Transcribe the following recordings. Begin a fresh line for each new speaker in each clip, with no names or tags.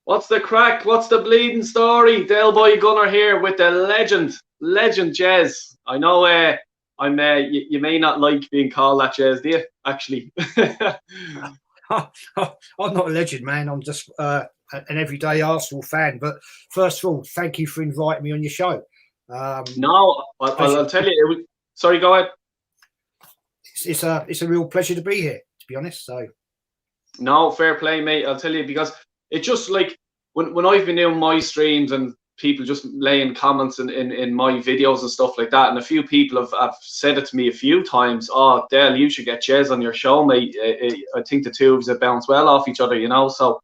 What's the crack? What's the bleeding story? Del Boy Gunner here with the legend Jez. I know I'm. You may not like being called that, Jez, do you? Actually,
I'm not a legend, man. I'm just an everyday Arsenal fan. But first of all, thank you for inviting me on your show.
No, I'll tell you. Sorry, go ahead.
It's a real pleasure to be here, to be honest. So,
no, fair play, mate. I'll tell you, because it's just like when I've been doing my streams and people just laying comments in my videos and stuff like that, and a few people have said it to me a few times. Oh, Del, you should get Jez on your show, mate. I think the two of us bounce well off each other, you know. So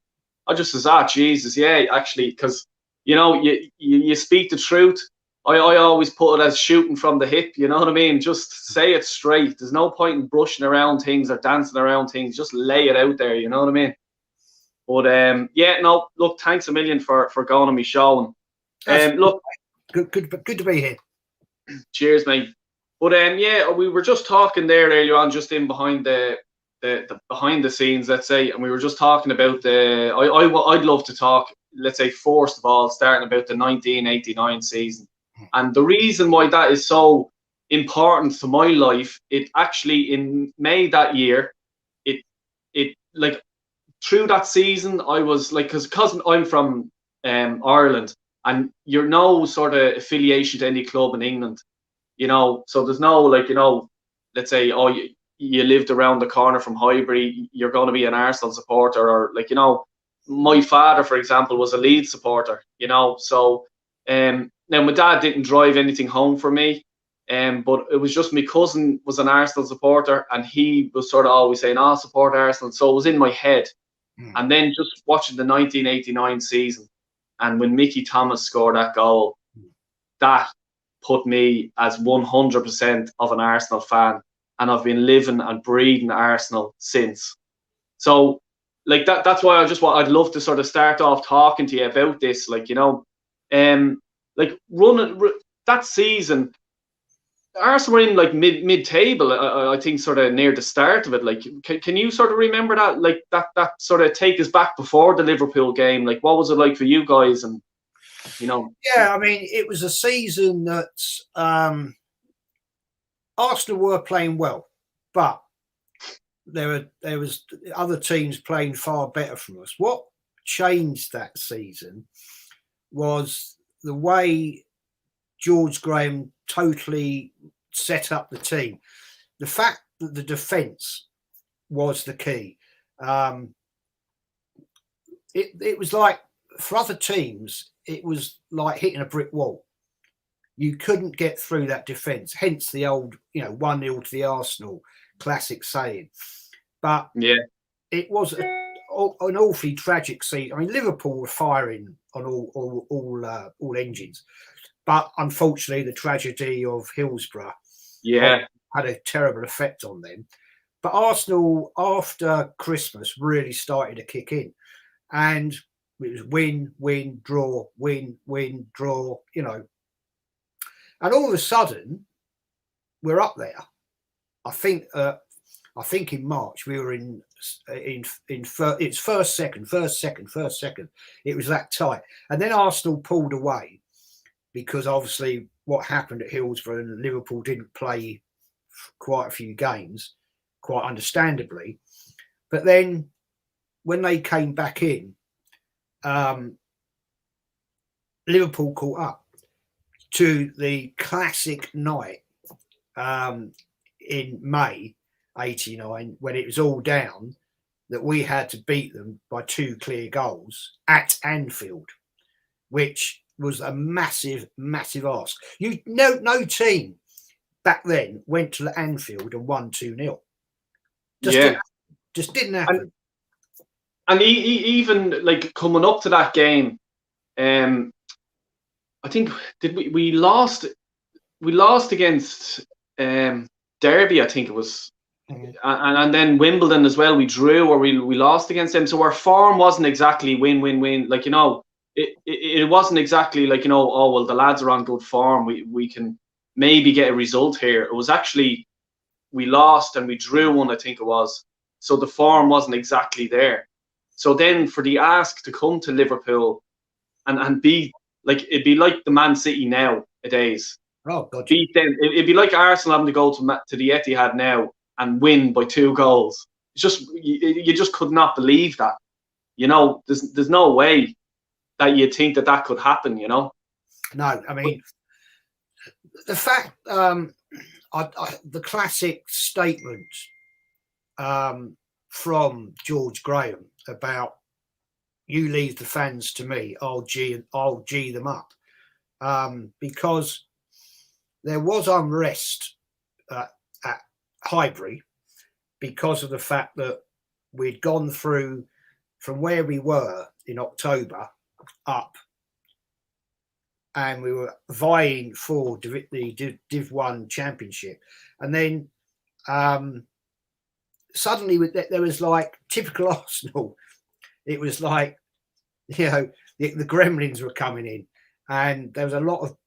I just says, Jesus, yeah, actually, because you know, you speak the truth. I always put it as shooting from the hip, you know what I mean? Just say it straight. There's no point in brushing around things or dancing around things. Just lay it out there, you know what I mean? But yeah, no, look, thanks a million for going on my show. And look,
good to be here.
Cheers, mate. But yeah, we were just talking there earlier on, just in behind the behind the scenes, let's say, and we were just talking about I'd love to talk, let's say, first of all, starting about the 1989 season. And the reason why that is so important to my life, it actually, in May that year, it like, through that season, I was like, because I'm from Ireland, and you're no sort of affiliation to any club in England, you know, so there's no, like, you know, let's say, oh, you lived around the corner from Highbury, you're going to be an Arsenal supporter, or, like, you know, my father, for example, was a Leeds supporter, you know, so now my dad didn't drive anything home for me, but it was just my cousin was an Arsenal supporter, and he was sort of always saying, "Oh, support Arsenal." So it was in my head. And then just watching the 1989 season, and when Mickey Thomas scored that goal, that put me as 100% of an Arsenal fan, and I've been living and breathing Arsenal since. So, like, that's why I'd love to sort of start off talking to you about this, like, you know, like running that season, Arsenal were in like mid table, I think, sort of near the start of it. Like, can you sort of remember that, like, that sort of take us back before the Liverpool game? Like, what was it like for you guys? And, you know,
yeah, I mean, it was a season that Arsenal were playing well, but there was other teams playing far better from us. What changed that season was the way George Graham totally set up the team. The fact that the defence was the key. It was like, for other teams, it was like hitting a brick wall. You couldn't get through that defence. Hence the old, 1-0 to the Arsenal classic saying. But
yeah,
it was an awfully tragic season. I mean, Liverpool were firing on all engines. But unfortunately, the tragedy of Hillsborough had a terrible effect on them. But Arsenal, after Christmas, really started to kick in. And it was win, draw, win, draw, you know. And all of a sudden, we're up there. I think in March we were in it's first, second. It was that tight. And then Arsenal pulled away, because obviously what happened at Hillsborough, and Liverpool didn't play quite a few games, quite understandably. But then when they came back in, Liverpool caught up to the classic night in May 89, when it was all down, that we had to beat them by 2 clear goals at Anfield, which was a massive ask. No team back then went to Anfield and won 2-0. Just didn't happen.
And even like coming up to that game, I think we lost against Derby, I think it was, and then Wimbledon as well. We drew, or we lost against them. So our form wasn't exactly win. Like, you know, it wasn't exactly like, you know, oh, well, the lads are on good form, we can maybe get a result here. It was actually, we lost and we drew one, I think it was. So the form wasn't exactly there. So then for the ask to come to Liverpool and be like, it'd be like the Man City nowadays.
Oh God,
beat them. It'd be like Arsenal having to go to the Etihad now and win by 2 goals. It's just you just could not believe that. You know, there's no way that you'd think that could happen. You know.
No, I mean the fact the classic statement from George Graham about you leave the fans to me, I'll G them up, because there was unrest at Highbury because of the fact that we'd gone through from where we were in October up, and we were vying for the Div 1 championship. And then suddenly there was like typical Arsenal. It was like, you know, the gremlins were coming in, and there was a lot of,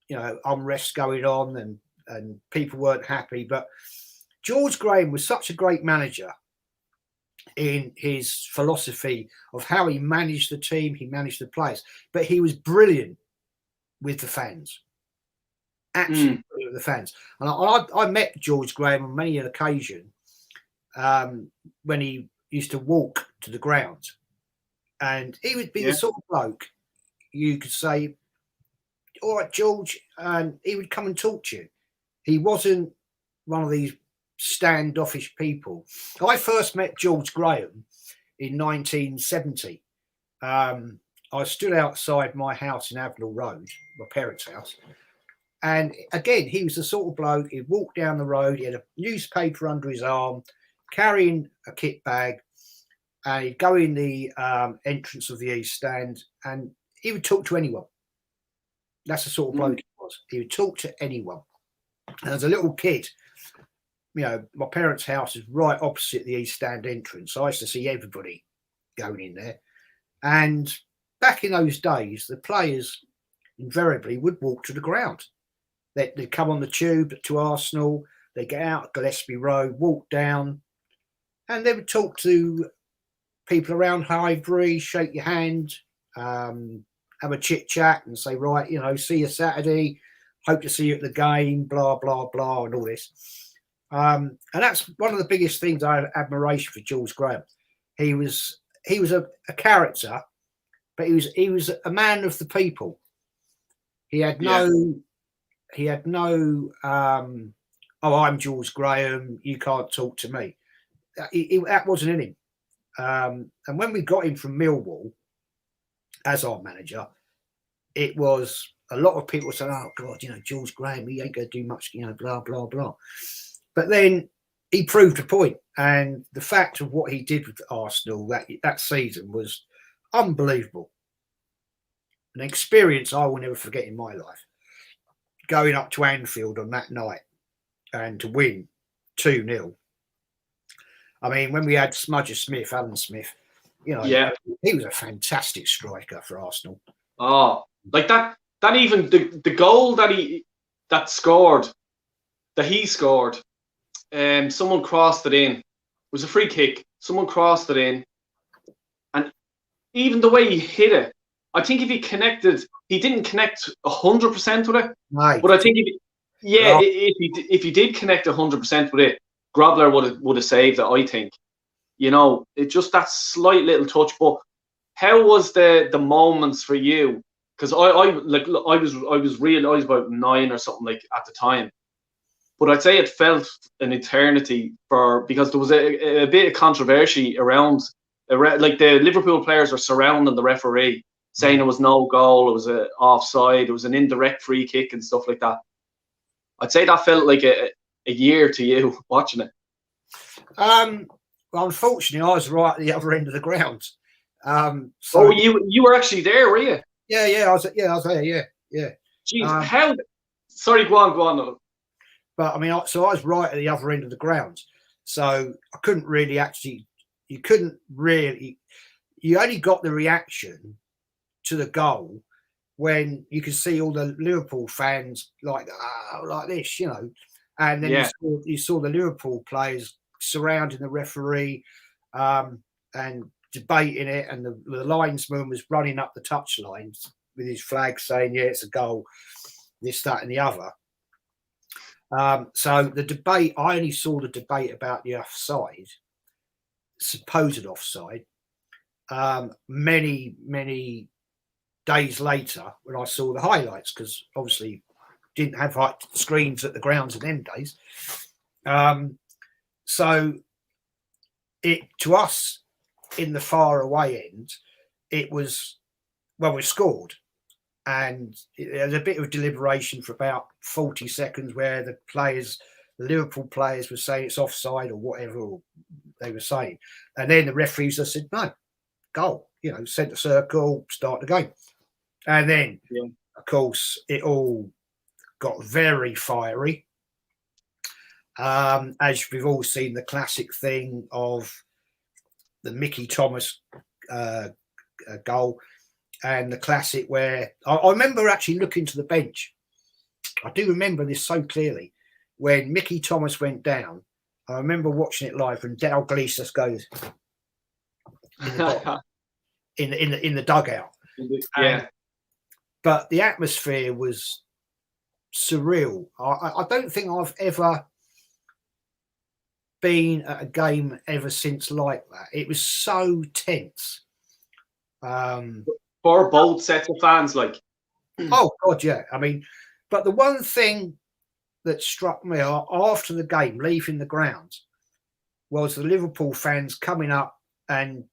you know, unrest going on, and people weren't happy. But George Graham was such a great manager in his philosophy of how he managed the team, he managed the players, but he was brilliant with the fans. Absolutely brilliant with the fans. And I met George Graham on many an occasion when he used to walk to the ground, and he would be the sort of bloke you could say, all right, George, and he would come and talk to you. He wasn't one of these standoffish people. I first met George Graham in 1970. I stood outside my house in Avenel Road, my parents' house, and again, he was the sort of bloke, he'd walk down the road, he had a newspaper under his arm, carrying a kit bag, and he'd go in the entrance of the East Stand, and he would talk to anyone. That's the sort of bloke he was. He would talk to anyone. And as a little kid, you know, my parents' house is right opposite the East Stand entrance. So I used to see everybody going in there. And back in those days, the players invariably would walk to the ground. They'd come on the tube to Arsenal, they'd get out at Gillespie Road, walk down, and they would talk to people around Highbury, shake your hand, have a chit chat and say, right, you know, see you Saturday, hope to see you at the game, blah, blah, blah, and all this. And that's one of the biggest things I have admiration for George Graham. He was a character, but he was a man of the people. He had no, oh, I'm George Graham, you can't talk to me. That wasn't in him. And when we got him from Millwall as our manager, it was a lot of people saying, oh God, you know, George Graham, he ain't going to do much, you know, blah, blah, blah. But then he proved a point. And the fact of what he did with Arsenal that season was unbelievable. An experience I will never forget in my life. Going up to Anfield on that night and to win 2-0. I mean, when we had Smudger Smith, Alan Smith, you know, he was a fantastic striker for Arsenal.
Oh, like that even the goal that he scored, someone crossed it in. It was a free kick. Someone crossed it in. And even the way he hit it, I think if he didn't connect 100% with it.
Right.
But I think if he did connect 100% with it, Grobler would have saved it, I think. You know, it just that slight little touch. But how was the moments for you? Because I was about 9 or something like at the time. But I'd say it felt an eternity because there was a bit of controversy around like the Liverpool players were surrounding the referee, saying it was no goal, it was an offside, it was an indirect free kick and stuff like that. I'd say that felt like a year to you watching it.
Well, unfortunately, I was right at the other end of the ground. So
you were actually there, were you?
Yeah, I was there. Yeah.
Jeez, how? Sorry, go on.
But I mean, so I was right at the other end of the ground. So I couldn't really you only got the reaction to the goal when you could see all the Liverpool fans like this, you know, and then you saw the Liverpool players surrounding the referee, and debating it, and the linesman was running up the touchline with his flag saying, yeah, it's a goal, this, that, and the other. So the debate, I only saw the debate about the offside, supposed offside, many days later when I saw the highlights, because obviously didn't have screens at the grounds in them days. So it, to us in the far away end, it was, well, we scored, and there was a bit of deliberation for about 40 seconds where the Liverpool players were saying it's offside or whatever they were saying, and then the referees just said no, goal, centre circle, start the game. And then of course it all got very fiery, as we've all seen the classic thing of the Mickey Thomas goal, and the classic where I remember actually looking to the bench. I do remember this so clearly. When Mickey Thomas went down, I remember watching it live, and Dalglish just goes in the dugout.
Yeah.
But the atmosphere was surreal. I don't think I've ever been at a game ever since like that. It was so tense.
For both sets of fans, like.
Oh God, yeah. I mean, but the one thing that struck me after the game, leaving the ground, was the Liverpool fans coming up and,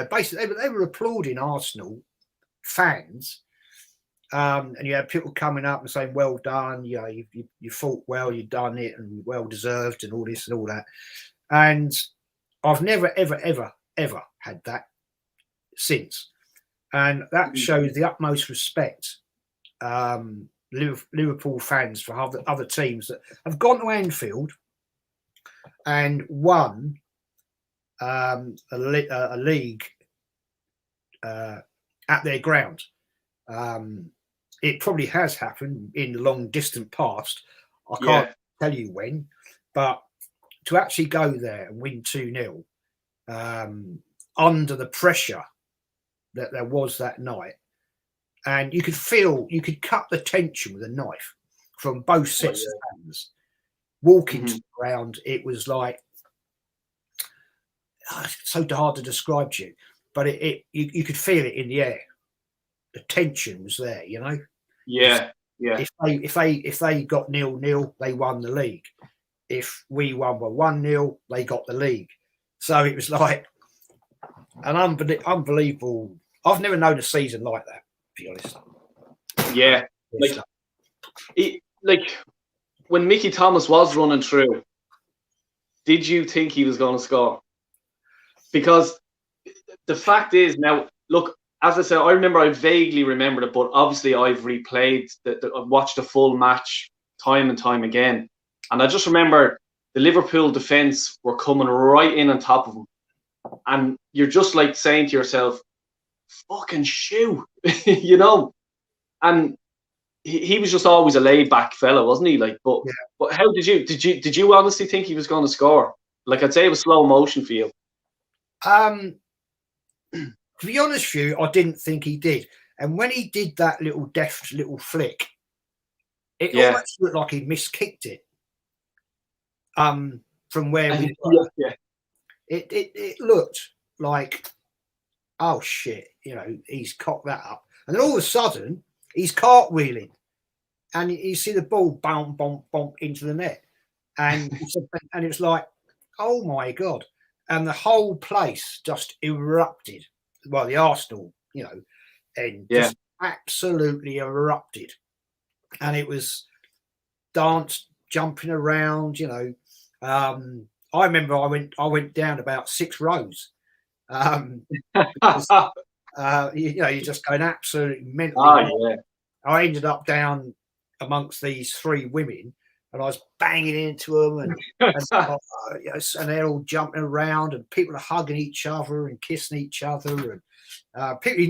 basically they were applauding Arsenal fans. And you had people coming up and saying, well done, you fought well, you've done it, and well deserved, and all this and all that. And I've never, ever, ever, ever had that since. And that shows the utmost respect Liverpool fans for other teams that have gone to Anfield and won a league at their ground. It probably has happened in the long distant past. I can't tell you when, but to actually go there and win 2-0 under the pressure that there was that night, and you could cut the tension with a knife from both sets of hands. Walking to the ground, it was like, it's so hard to describe to you, but you could feel it in the air. The tension was there,
Yeah.
If they got 0-0, they won the league. If we won 1-0, they got the league. So it was like an unbelievable. I've never known a season like that, to be honest.
Yeah, like when Mickey Thomas was running through, did you think he was going to score? Because the fact is, now look, as I said, I vaguely remembered it, but obviously I've replayed I've watched the full match time and time again, and I just remember the Liverpool defence were coming right in on top of him, and you're just like saying to yourself, "Fucking shoot," And he was just always a laid back fella, wasn't he? Like, but how did you honestly think he was going to score? Like, I'd say it was slow motion for you.
To be honest with you, I didn't think he did. And when he did that deft little flick, it almost looked like he miskicked it. From where we were. It looked like, oh shit, he's cocked that up. And then all of a sudden, he's cartwheeling. And you see the ball bump into the net. And it's like, oh my God. And the whole place just erupted. Well, the Arsenal, and just absolutely erupted. And it was dance, jumping around, I remember I went down about 6 rows. Because, you're just going absolutely mentally. I ended up down amongst these 3 women, and I was banging into them, and they're all jumping around, and people are hugging each other and kissing each other, and people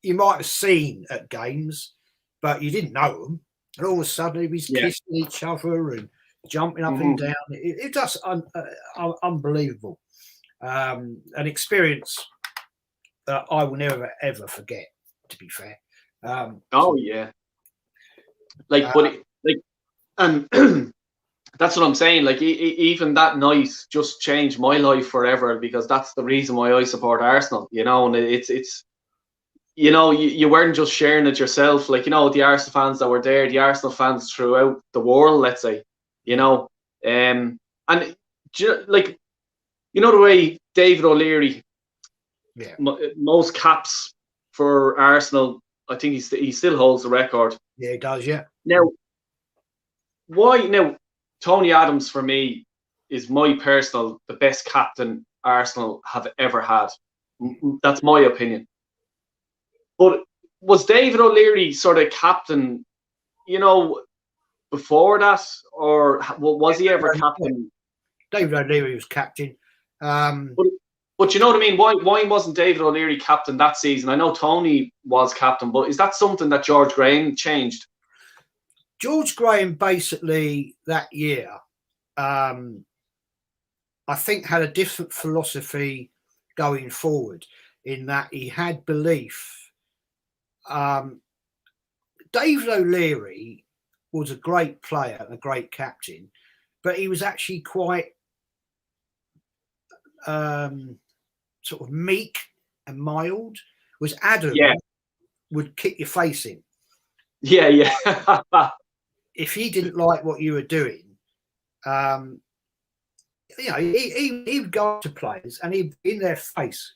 you might have seen at games, but you didn't know them. And all of a sudden, he was kissing each other and jumping up and down. It just unbelievable. An experience that I will never ever forget. To be fair.
Oh yeah. Like, and that's what I'm saying. Like, even that night just changed my life forever, because that's the reason why I support Arsenal. You know, and it's you know, you weren't just sharing it yourself. Like, you know, the Arsenal fans that were there, the Arsenal fans throughout the world, let's say, you know, and like, you know, the way David O'Leary, most caps for Arsenal, I think he still holds the record.
Yeah, he does. Yeah.
Now, Tony Adams for me is the best captain Arsenal have ever had. That's my opinion. But was David O'Leary sort of captain, you know, before that, or was he ever captain?
David O'Leary was captain.
But you know what I mean? Why wasn't David O'Leary captain that season? I know Tony was captain, but is that something that George Graham changed?
George Graham basically that year, I think, had a different philosophy going forward, in that he had belief. David O'Leary was a great player and a great captain, but he was actually quite sort of meek and mild. Was Adam would kick your face in.
Yeah.
If he didn't like what you were doing, you know, he would go up to players and he'd be in their face.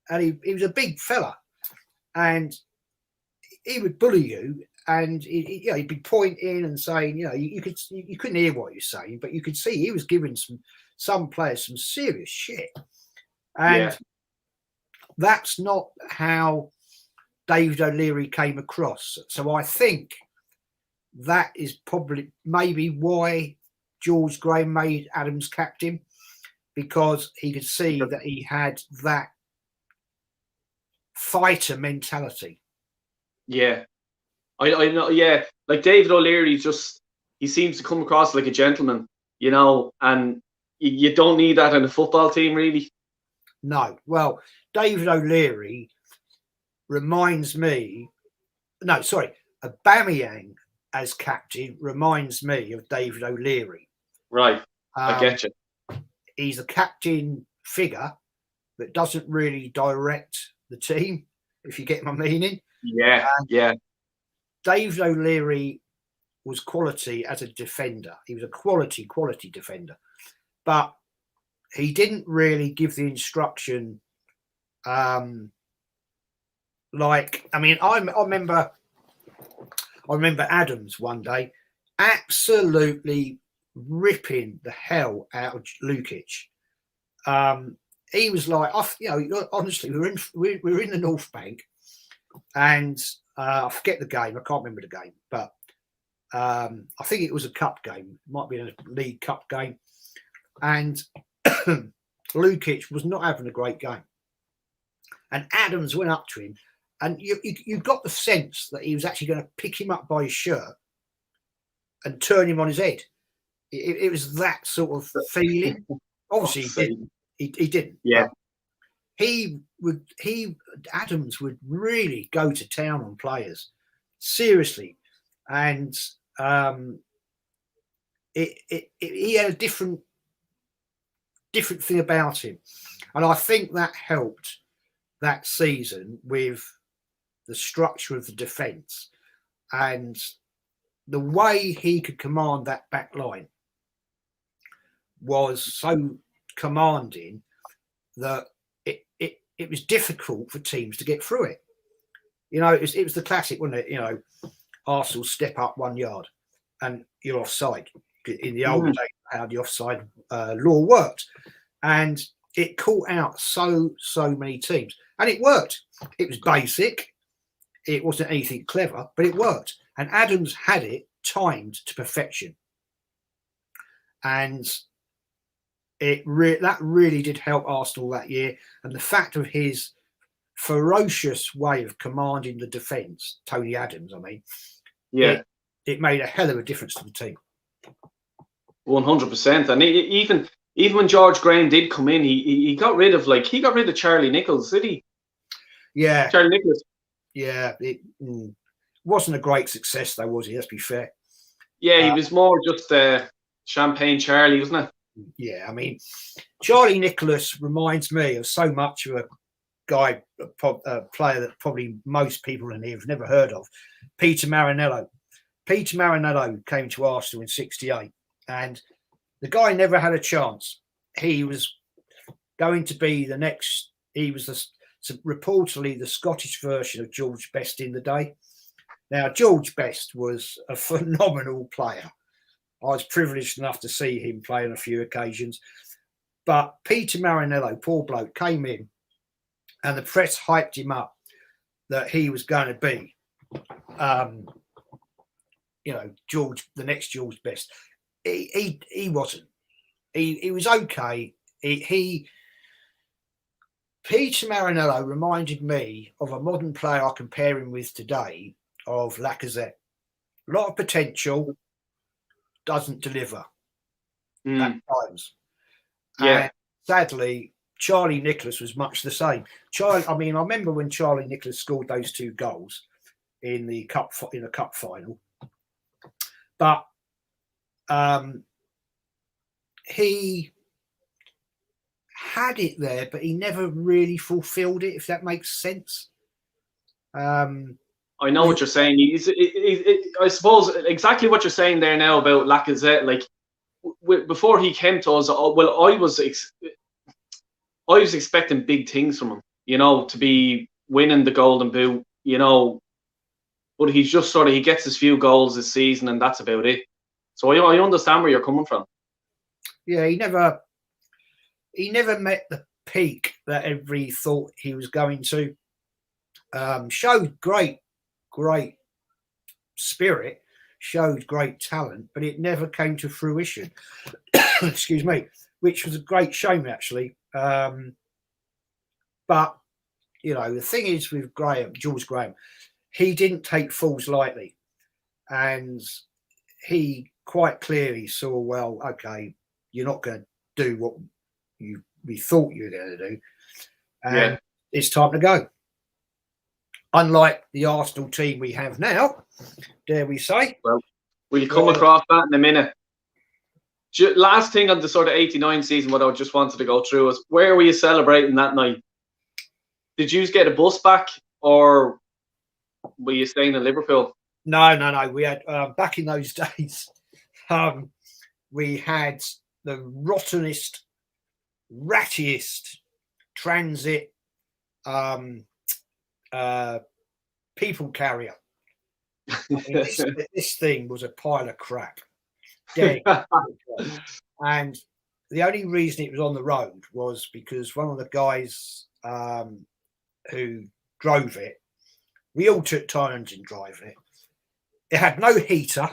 And he was a big fella, and he would bully you, and he'd be pointing and saying, you know, you couldn't hear what he was saying, but you could see he was giving some players some serious shit. And that's not how David O'Leary came across. So I think that is maybe why George Graham made Adams captain, because he could see that he had that fighter mentality.
Yeah, I know. Yeah, like David O'Leary, he seems to come across like a gentleman, you know, and you don't need that in a football team, really.
No, well, David O'Leary reminds me. No, sorry, Aubameyang as captain reminds me of David O'Leary.
Right, I get you.
He's a captain figure that doesn't really direct the team, if you get my meaning.
Yeah.
David O'Leary was quality as a defender. He was a quality defender, but he didn't really give the instruction. I remember Adams one day absolutely ripping the hell out of Lukic. He was like, you know, honestly, we were in the North Bank, and I forget the game. I can't remember the game, but I think it was a cup game. It might be a League Cup game, and Lukic was not having a great game. And Adams went up to him, and you got the sense that he was actually going to pick him up by his shirt and turn him on his head. It was that sort of feeling. Obviously, he didn't.
Yeah.
Adams would really go to town on players, seriously, and he had a different thing about him, and I think that helped that season with the structure of the defence and the way he could command that back line was so commanding that it was difficult for teams to get through it. You know, it was the classic, wasn't it? You know, Arsenal step up 1 yard and you're offside. In the old days, how the offside law worked, and it caught out so many teams, and it worked. It was basic. It wasn't anything clever, but it worked. And Adams had it timed to perfection, and that really did help Arsenal that year. And the fact of his ferocious way of commanding the defence, Tony Adams, I mean, it made a hell of a difference to the team.
100%. And even even when George Graham did come in, he got rid of Charlie Nichols, did he?
Yeah,
Charlie Nichols.
Yeah, it wasn't a great success, though, was he? Let's be fair.
Yeah, he was more just Champagne Charlie, wasn't it?
Yeah, I mean, Charlie Nicholas reminds me of so much of a guy, a player that probably most people in here have never heard of, Peter Marinello. Peter Marinello came to Arsenal in '68, and the guy never had a chance. He was going to be the next. He was reportedly the Scottish version of George Best in the day. Now, George Best was a phenomenal player. I was privileged enough to see him play on a few occasions. But Peter Marinello, poor bloke, came in and the press hyped him up that he was going to be, George, the next George Best. He wasn't. He was okay. Peter Marinello reminded me of a modern player I compare him with today, of Lacazette. A lot of potential, doesn't deliver at times.
Yeah.
And sadly, Charlie Nicholas was much the same. I remember when Charlie Nicholas scored those 2 goals in the cup final, but he had it there, but he never really fulfilled it, if that makes sense.
I know what you're saying. I suppose exactly what you're saying there now about Lacazette. Like before he came to us, I was expecting big things from him. To be winning the Golden Boot. But he's just he gets his few goals this season, and that's about it. So I understand where you're coming from.
Yeah, he never met the peak that everybody thought he was going to. Showed great spirit, showed great talent, but it never came to fruition. Excuse me, which was a great shame, actually. But the thing is with George Graham, he didn't take fools lightly, and he quite clearly saw, well, okay, you're not going to do what we thought you were going to do, and it's time to go. Unlike the Arsenal team we have now, dare we say.
Well, we'll come across that in a minute. Last thing on the sort of 89 season, what I just wanted to go through is, where were you celebrating that night? Did you get a bus back, or were you staying in Liverpool?
No. We had, back in those days, we had the rottenest, rattiest transit people carrier. This thing was a pile of crap. And the only reason it was on the road was because one of the guys who drove it, we all took turns in driving it. It had no heater.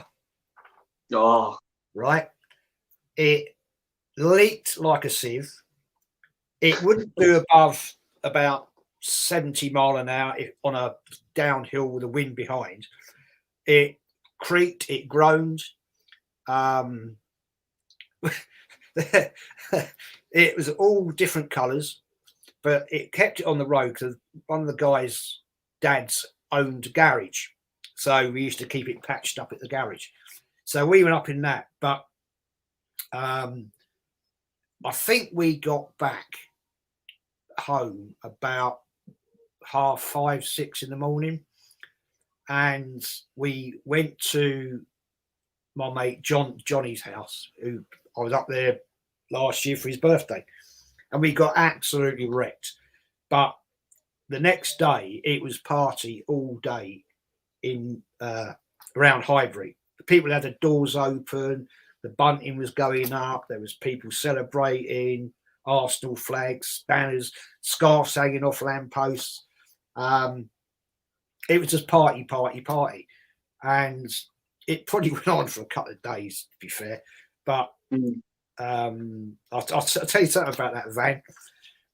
Oh.
Right. It leaked like a sieve. It wouldn't do above about 70 mile an hour on a downhill with a wind behind. It creaked, it groaned. It was all different colours, but it kept it on the road because one of the guys' dads owned a garage, so we used to keep it patched up at the garage. So we went up in that, but I think we got back home about 5:30, 6 in the morning, and we went to my mate Johnny's house, who I was up there last year for his birthday, and we got absolutely wrecked. But the next day it was party all day in around Highbury. The people had the doors open, the bunting was going up, there was people celebrating, Arsenal flags, banners, scarves hanging off lampposts. It was just party, and it probably went on for a couple of days, to be fair. But I'll tell you something about that van.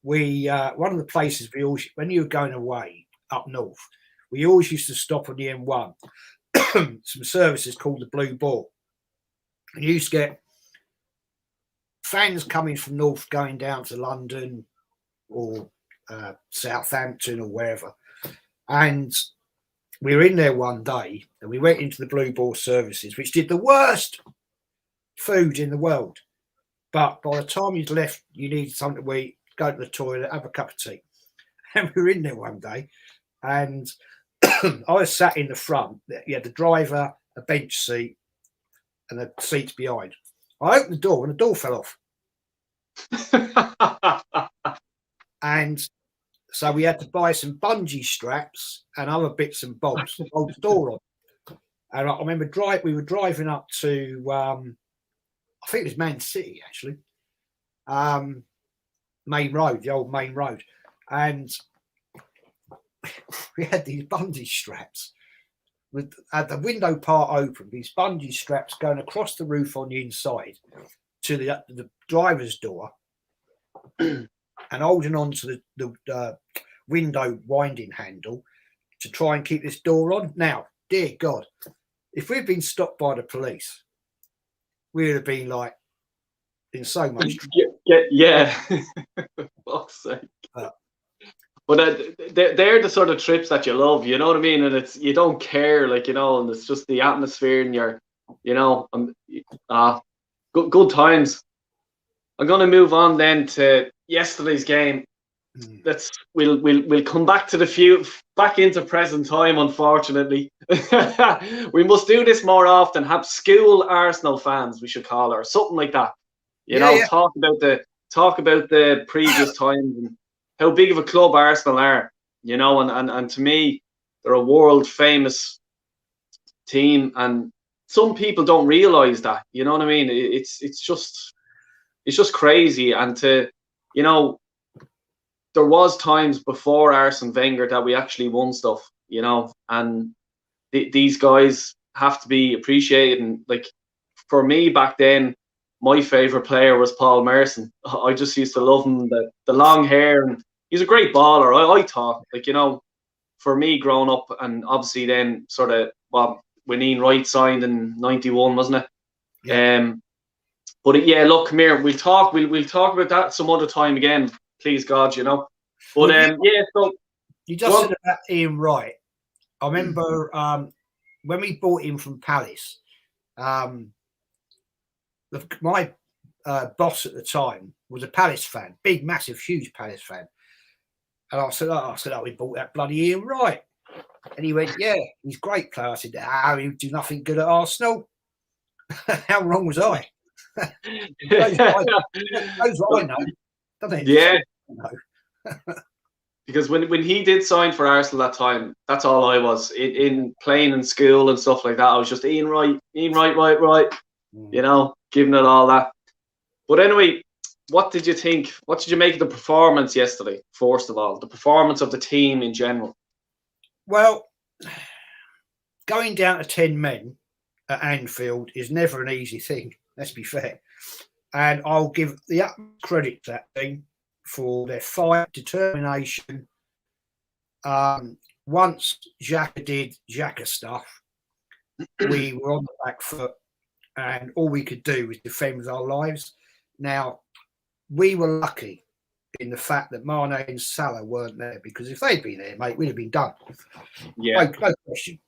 We one of the places we always, when you were going away up north, we always used to stop on the M1. Some services called the Blue Ball. And you used to get fans coming from North going down to London or Southampton or wherever. And we were in there one day and we went into the Blue Ball services, which did the worst food in the world. But by the time you'd left, you needed something to eat, go to the toilet, have a cup of tea. And we were in there one day and I was sat in the front. You had the driver, a bench seat, and the seats behind. I opened the door and the door fell off. And so we had to buy some bungee straps and other bits and bobs to hold the door on. And I remember we were driving up to, I think it was Man City, actually. Main Road, the old Main Road. And we had these bungee straps with the window part open, these bungee straps going across the roof on the inside to the driver's door and holding on to the window winding handle to try and keep this door on. Now, dear God, if we'd been stopped by the police, we would have been like in so much trouble.
Yeah. Fuck's sake. But they're the sort of trips that you love, you know what I mean? And it's, you don't care, like, you know, and it's just the atmosphere and your, you know, good times. I'm going to move on then to yesterday's game. We'll come back to back into present time, unfortunately. We must do this more often. Have school Arsenal fans, we should call her, something like that. You know, talk about the previous times and how big of a club Arsenal are, you know, and to me, they're a world famous team, and some people don't realise that, you know what I mean? It's just crazy, and to, you know, there was times before Arsene Wenger that we actually won stuff, you know, and these guys have to be appreciated. And like, for me back then, my favourite player was Paul Merson. I just used to love him, the long hair, and he's a great baller. I thought, like, you know, for me growing up, and obviously then sort of when Ian Wright signed in '91, wasn't it? Yeah. But yeah, look, come here. We'll talk about that some other time again, please God, you know. But yeah, so
you just said about Ian Wright. I remember when we bought him from Palace. My boss at the time was a Palace fan, big, massive, huge Palace fan. And I said, we bought that bloody Ian Wright. And he went, yeah, he's a great player. I said, he'll do nothing good at Arsenal. How wrong was I? Knows what I know, doesn't it?
Yeah. Because when he did sign for Arsenal that time, that's all I was in playing in school and stuff like that. I was just Ian Wright, right. You know, giving it all that. But anyway, what did you think? What did you make of the performance yesterday? First of all, the performance of the team in general.
Well, going down to 10 men at Anfield is never an easy thing. Let's be fair. And I'll give the utmost credit to that team for their fight, determination. Once Xhaka did Xhaka stuff, we were on the back foot, and all we could do was defend with our lives. Now, we were lucky in the fact that Mane and Salah weren't there, because if they'd been there, mate, we'd have been done.
Yeah,
no question.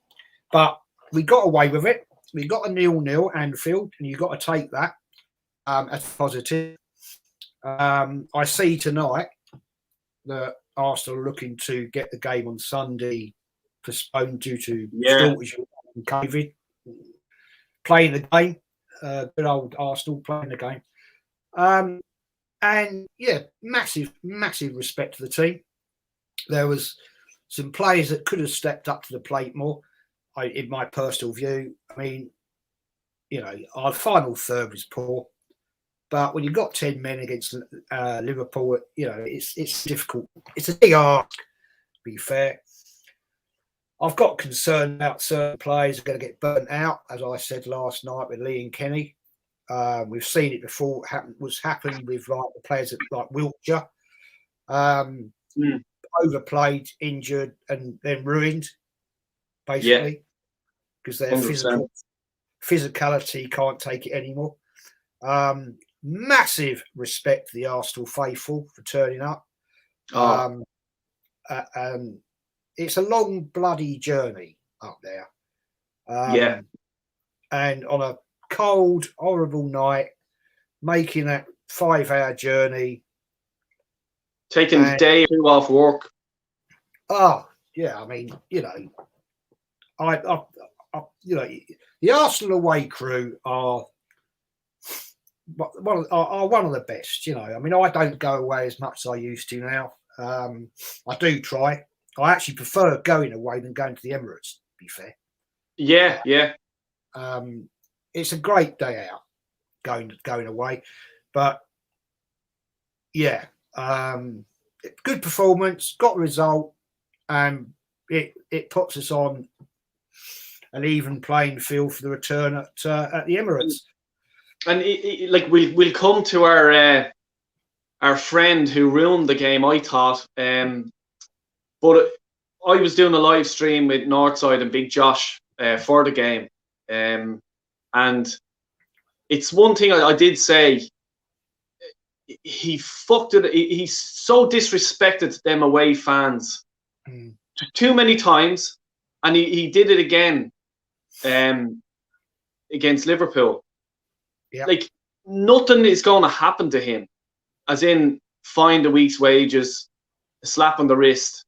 But we got away with it. We got a 0-0 Anfield, and you've got to take that as positive. I see tonight that Arsenal are looking to get the game on Sunday postponed due to shortage of COVID. Playing the game, good old Arsenal playing the game. And yeah, massive respect to the team. There was some players that could have stepped up to the plate more, in my personal view. I mean, you know, our final third was poor, but when you've got 10 men against Liverpool, you know, it's difficult. It's a big ask, to be fair. I've got concern about certain players are going to get burnt out, as I said last night with Lee and Kenny. We've seen it before. Was happening with like the players like Wiltshire, overplayed, injured, and then ruined, basically, because their physicality can't take it anymore. massive respect to the Arsenal faithful for turning up. It's a long, bloody journey up there. And on a cold, horrible night, making that 5-hour journey.
Taking the day or two off work.
Oh, yeah. I mean, you know, the Arsenal away crew are one of the best. You know, I mean, I don't go away as much as I used to now. I do try. I actually prefer going away than going to the Emirates, to be fair.
Yeah.
It's a great day out going away, but yeah, good performance, got a result, and it puts us on an even playing field for the return at the Emirates.
And like we'll come to our friend who ruined the game, I thought. But I was doing a live stream with Northside and Big Josh for the game, and it's one thing I did say. He fucked it. He so disrespected them away fans too many times, and he did it again against Liverpool.
Yeah.
Like nothing is going to happen to him, as in find a week's wages, a slap on the wrist.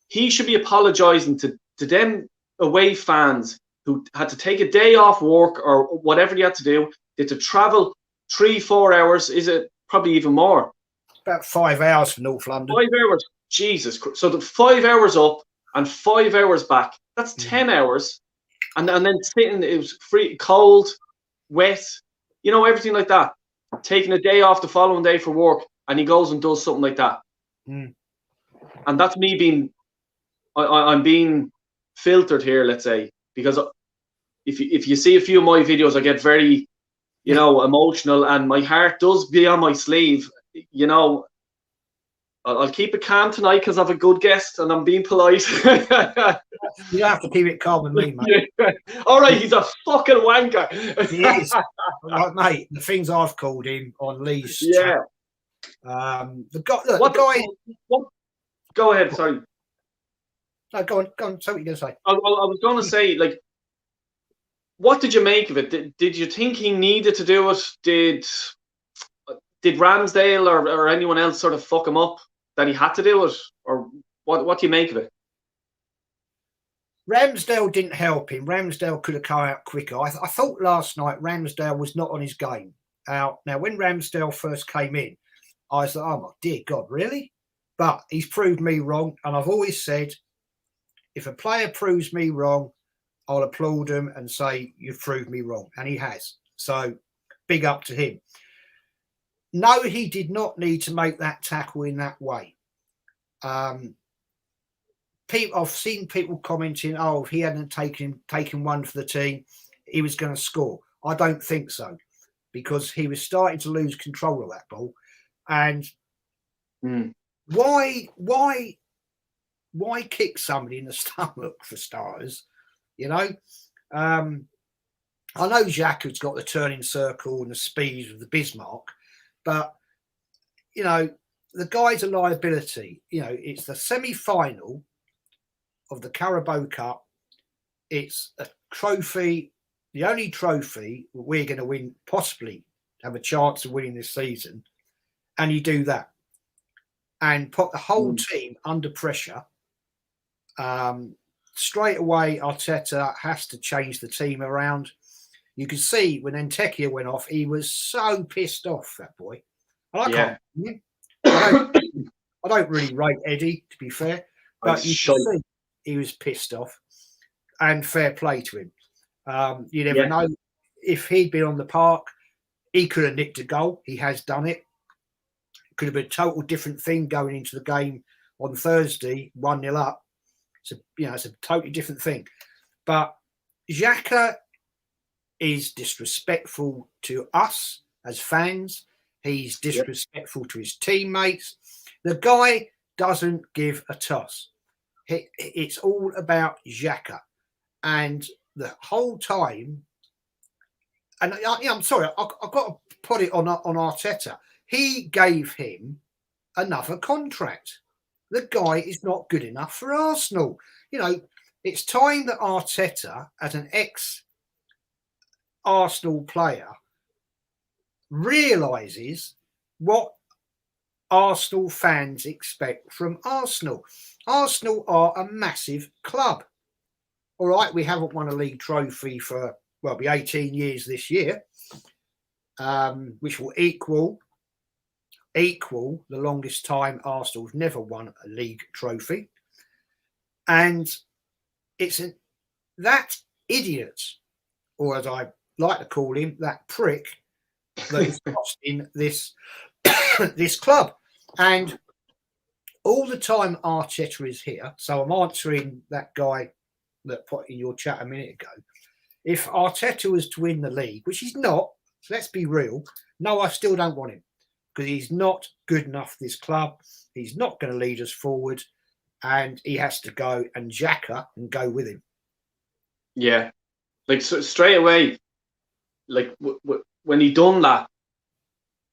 He should be apologising to them away fans who had to take a day off work or whatever they had to do. They had to travel 3-4 hours. Is it probably even more?
About 5 hours from North London.
5 hours. Jesus Christ. So the 5 hours up and 5 hours back. That's 10 hours. And then sitting, it was free, cold, wet, you know, everything like that. Taking a day off the following day for work, and he goes and does something like that. And that's me being, I'm being filtered here, let's say, because if you see a few of my videos, I get very, you know, emotional, and my heart does be on my sleeve. You know, I'll keep it calm tonight because I have a good guest and I'm being polite.
You have to keep it calm with me, mate.
All right, he's a fucking wanker.
He is. Right, mate, the things I've called him on Lee's chat. The guy.
Go ahead, sorry.
No, go on. Say what you're going to say.
I was going to say, like, what did you make of it? Did you think he needed to do it? Did Ramsdale or anyone else sort of fuck him up that he had to do it? Or what do you make of it?
Ramsdale didn't help him. Ramsdale could have come out quicker. I thought last night Ramsdale was not on his game. Now, when Ramsdale first came in, I was like, oh my dear God, really? But he's proved me wrong. And I've always said, if a player proves me wrong, I'll applaud him and say, you've proved me wrong. And he has. So big up to him. No, he did not need to make that tackle in that way. I've seen people commenting, oh, if he hadn't taken one for the team, he was going to score. I don't think so, because he was starting to lose control of that ball. And why kick somebody in the stomach, for starters? You know, I know Xhaka's got the turning circle and the speed of the Bismarck, but, you know, the guy's a liability. You know, it's the semi-final of the Carabao Cup. It's a trophy, the only trophy we're going to win, possibly have a chance of winning this season. And you do that and put the whole team under pressure. Straight away, Arteta has to change the team around. You can see when Nketiah went off, he was so pissed off, that boy. And I don't really rate Eddie, to be fair, but you can see he was pissed off, and fair play to him. You never know. If he'd been on the park, he could have nicked a goal. He has done it. Could have been a total different thing going into the game on Thursday, 1-0 up. So, you know, it's a totally different thing. But Xhaka is disrespectful to us as fans. He's disrespectful to his teammates. The guy doesn't give a toss. It's all about Xhaka. And the whole time, and I'm sorry, I've got to put it on Arteta. He gave him another contract. The guy is not good enough for Arsenal. You know, it's time that Arteta, as an ex-Arsenal player, realises what Arsenal fans expect from Arsenal. Arsenal are a massive club. All right, we haven't won a league trophy for, well, be 18 years this year, which will equal the longest time Arsenal's never won a league trophy. And it's that idiot, or as I like to call him, that prick, that is costing this this club. And all the time Arteta is here, so I'm answering that guy that put in your chat a minute ago. If Arteta was to win the league, which he's not, let's be real, no, I still don't want him, because he's not good enough for this club. He's not going to lead us forward, and he has to go, and Xhaka and go with him.
Yeah, like so straight away, like when he done that,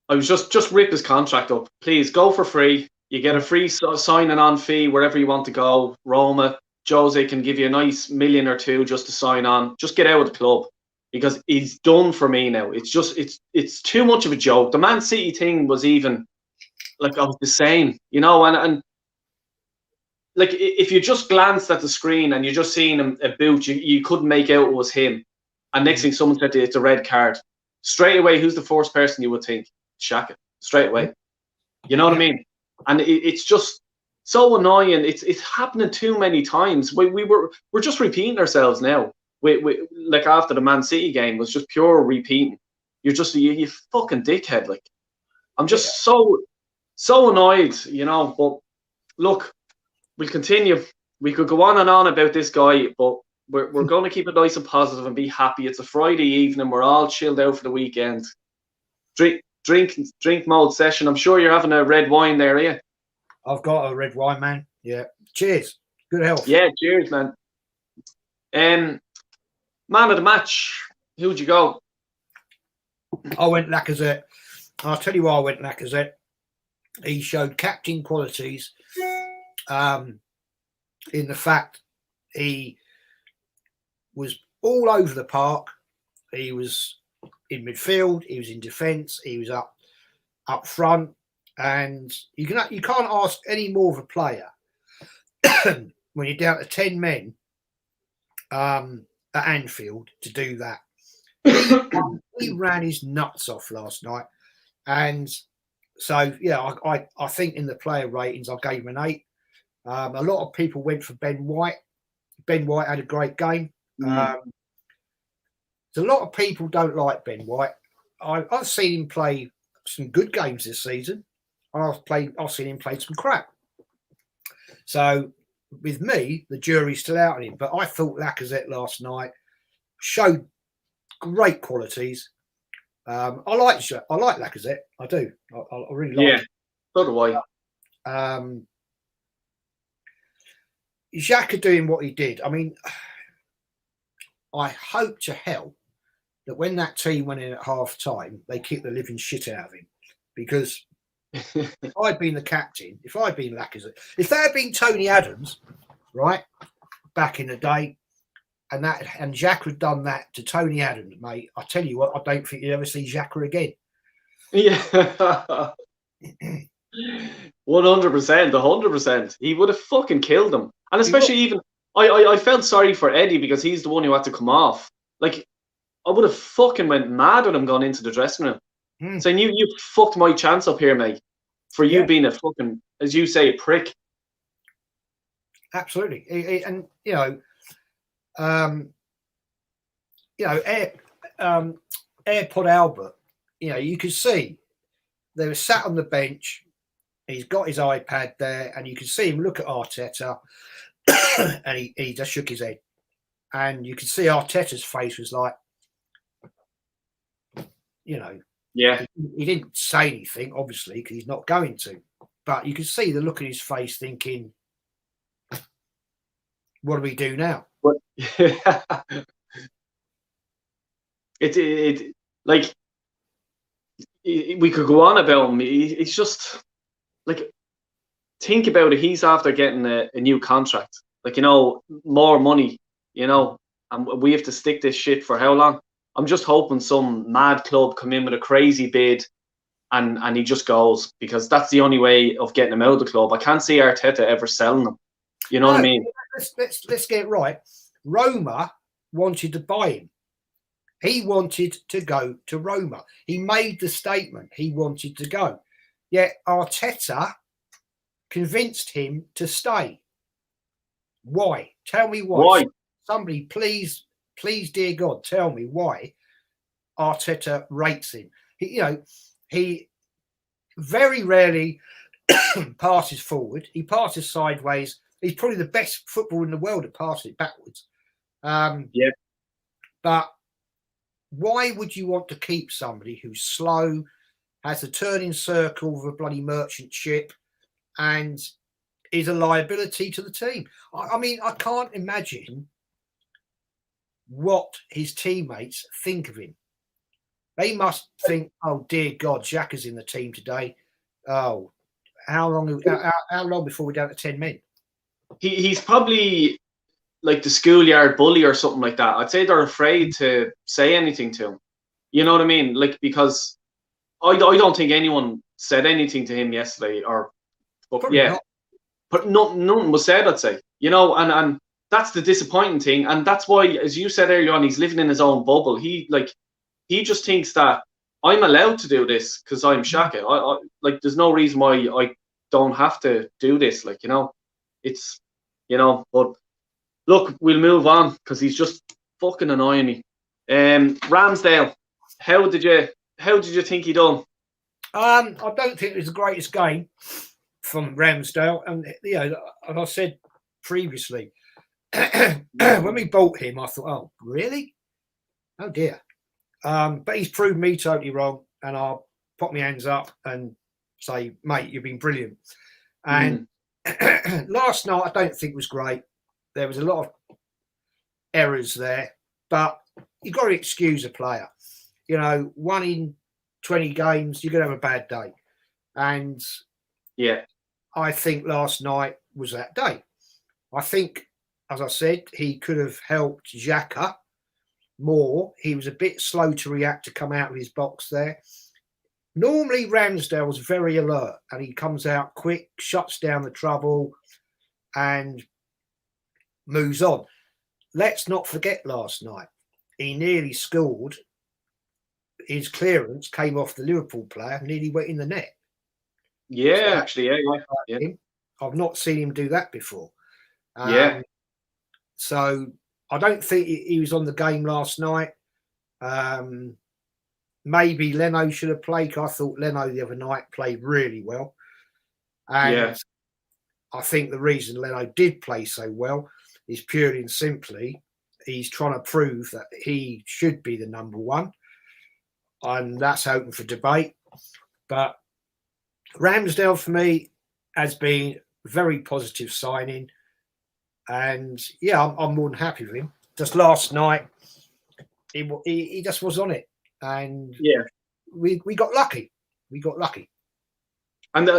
I was just rip his contract up. Please go for free. You get a free signing on fee wherever you want to go. Roma, Jose can give you a nice $1 million or $2 million just to sign on. Just get out of the club, because he's done for me now. It's just it's too much of a joke. The Man City thing was even like I was the same, you know, and like if you just glanced at the screen and you just seen him a boot, you couldn't make out it was him. And next thing someone said it's a red card. Straight away, who's the first person you would think? Xhaka. Straight away. You know what I mean? And it's just so annoying. It's happening too many times. We're just repeating ourselves now. We like after the Man City game was just pure repeating. You're just you fucking dickhead. Like I'm just so annoyed, you know. But look, we'll continue. We could go on and on about this guy, but we're going to keep it nice and positive and be happy. It's a Friday evening. We're all chilled out for the weekend. Drink mode session. I'm sure you're having a red wine there, are you?
I've got a red wine, man. Yeah. Cheers. Good health.
Yeah, cheers, man. Man of the match. Who'd you go?
I went Lacazette. I'll tell you why I went Lacazette. He showed captain qualities in the fact he was all over the park. He was in midfield, he was in defence, he was up front, and you can't ask any more of a player when you're down to 10 men at Anfield to do that. He ran his nuts off last night, and so yeah, I think in the player ratings I gave him an 8. A lot of people went for Ben White. Ben White had a great game. A lot of people don't like Ben White. I've seen him play some good games this season. I've seen him play some crap. So with me, the jury's still out on him. But I thought Lacazette last night showed great qualities. I like Lacazette. I do. I really like him.
So do I.
Xhaka doing what he did. I mean, I hope to hell that when that team went in at half time, they kicked the living shit out of him. Because if I'd been the captain, if I'd been Lacazette, if there had been Tony Adams, right, back in the day, and Xhaka had done that to Tony Adams, mate, I tell you what, I don't think you'd ever see Xhaka again.
Yeah. 100%, 100%. He would have fucking killed him. And especially even, I felt sorry for Eddie because he's the one who had to come off. Like, I would have fucking went mad with him going into the dressing room. Saying, you fucked my chance up here, mate. For you being a fucking, as you say, a prick.
Absolutely. And, AirPod Albert, you could see they were sat on the bench. He's got his iPad there, and you can see him look at Arteta, and he just shook his head. And you could see Arteta's face was like, he didn't say anything, obviously, because he's not going to. But you could see the look in his face thinking, what do we do now?
it like we could go on about him. It's just like, think about it. He's after getting a new contract, like, more money, and we have to stick this shit for how long? I'm just hoping some mad club come in with a crazy bid and he just goes, because that's the only way of getting him out of the club. I can't see Arteta ever selling him. You know what I mean?
Let's get it right. Roma wanted to buy him. He wanted to go to Roma. He made the statement he wanted to go. Yet Arteta convinced him to stay. Why? Tell me why.
Why?
Somebody, please, dear God, tell me why Arteta rates him. He very rarely passes forward. He passes sideways. He's probably the best footballer in the world at passing it backwards.
Yeah.
But why would you want to keep somebody who's slow, has a turning circle of a bloody merchant ship, and is a liability to the team? I mean, I can't imagine what his teammates think of him. They must think, oh, dear God, Xhaka's in the team today. Oh, how long before we're down to 10 men?
He's probably like the schoolyard bully or something like that. I'd say they're afraid to say anything to him. You know what I mean? Like, because I don't think anyone said anything to him yesterday, but nothing was said, I'd say. And that's the disappointing thing, and that's why, as you said earlier on, he's living in his own bubble. He just thinks that I'm allowed to do this because I'm Xhaka. I like, there's no reason why I don't have to do this. Like, it's, but look, we'll move on because he's just fucking annoying me. Ramsdale, how did you think he done?
I don't think it was the greatest game from Ramsdale, and as I said previously, when we bought him, I thought, oh, really? Oh dear. But he's proved me totally wrong, and I'll put my hands up and say, mate, you've been brilliant. And last night, I don't think was great. There was a lot of errors there, but you've got to excuse a player. 1 in 20 games, you're going to have a bad day. And
yeah,
I think last night was that day. I think, as I said, he could have helped Xhaka more. He was a bit slow to react, to come out of his box there. Normally, Ramsdale's very alert and he comes out quick, shuts down the trouble and moves on. Let's not forget last night, he nearly scored. His clearance came off the Liverpool player, nearly went in the net.
Yeah, so actually, yeah.
I've not seen him do that before. So I don't think he was on the game last night. Maybe Leno should have played. I thought Leno the other night played really well. And I think the reason Leno did play so well is purely and simply he's trying to prove that he should be the number one. And that's open for debate. But Ramsdale, for me, has been a very positive signing. And, I'm more than happy with him. Just last night, he just was on it. And we got lucky.
And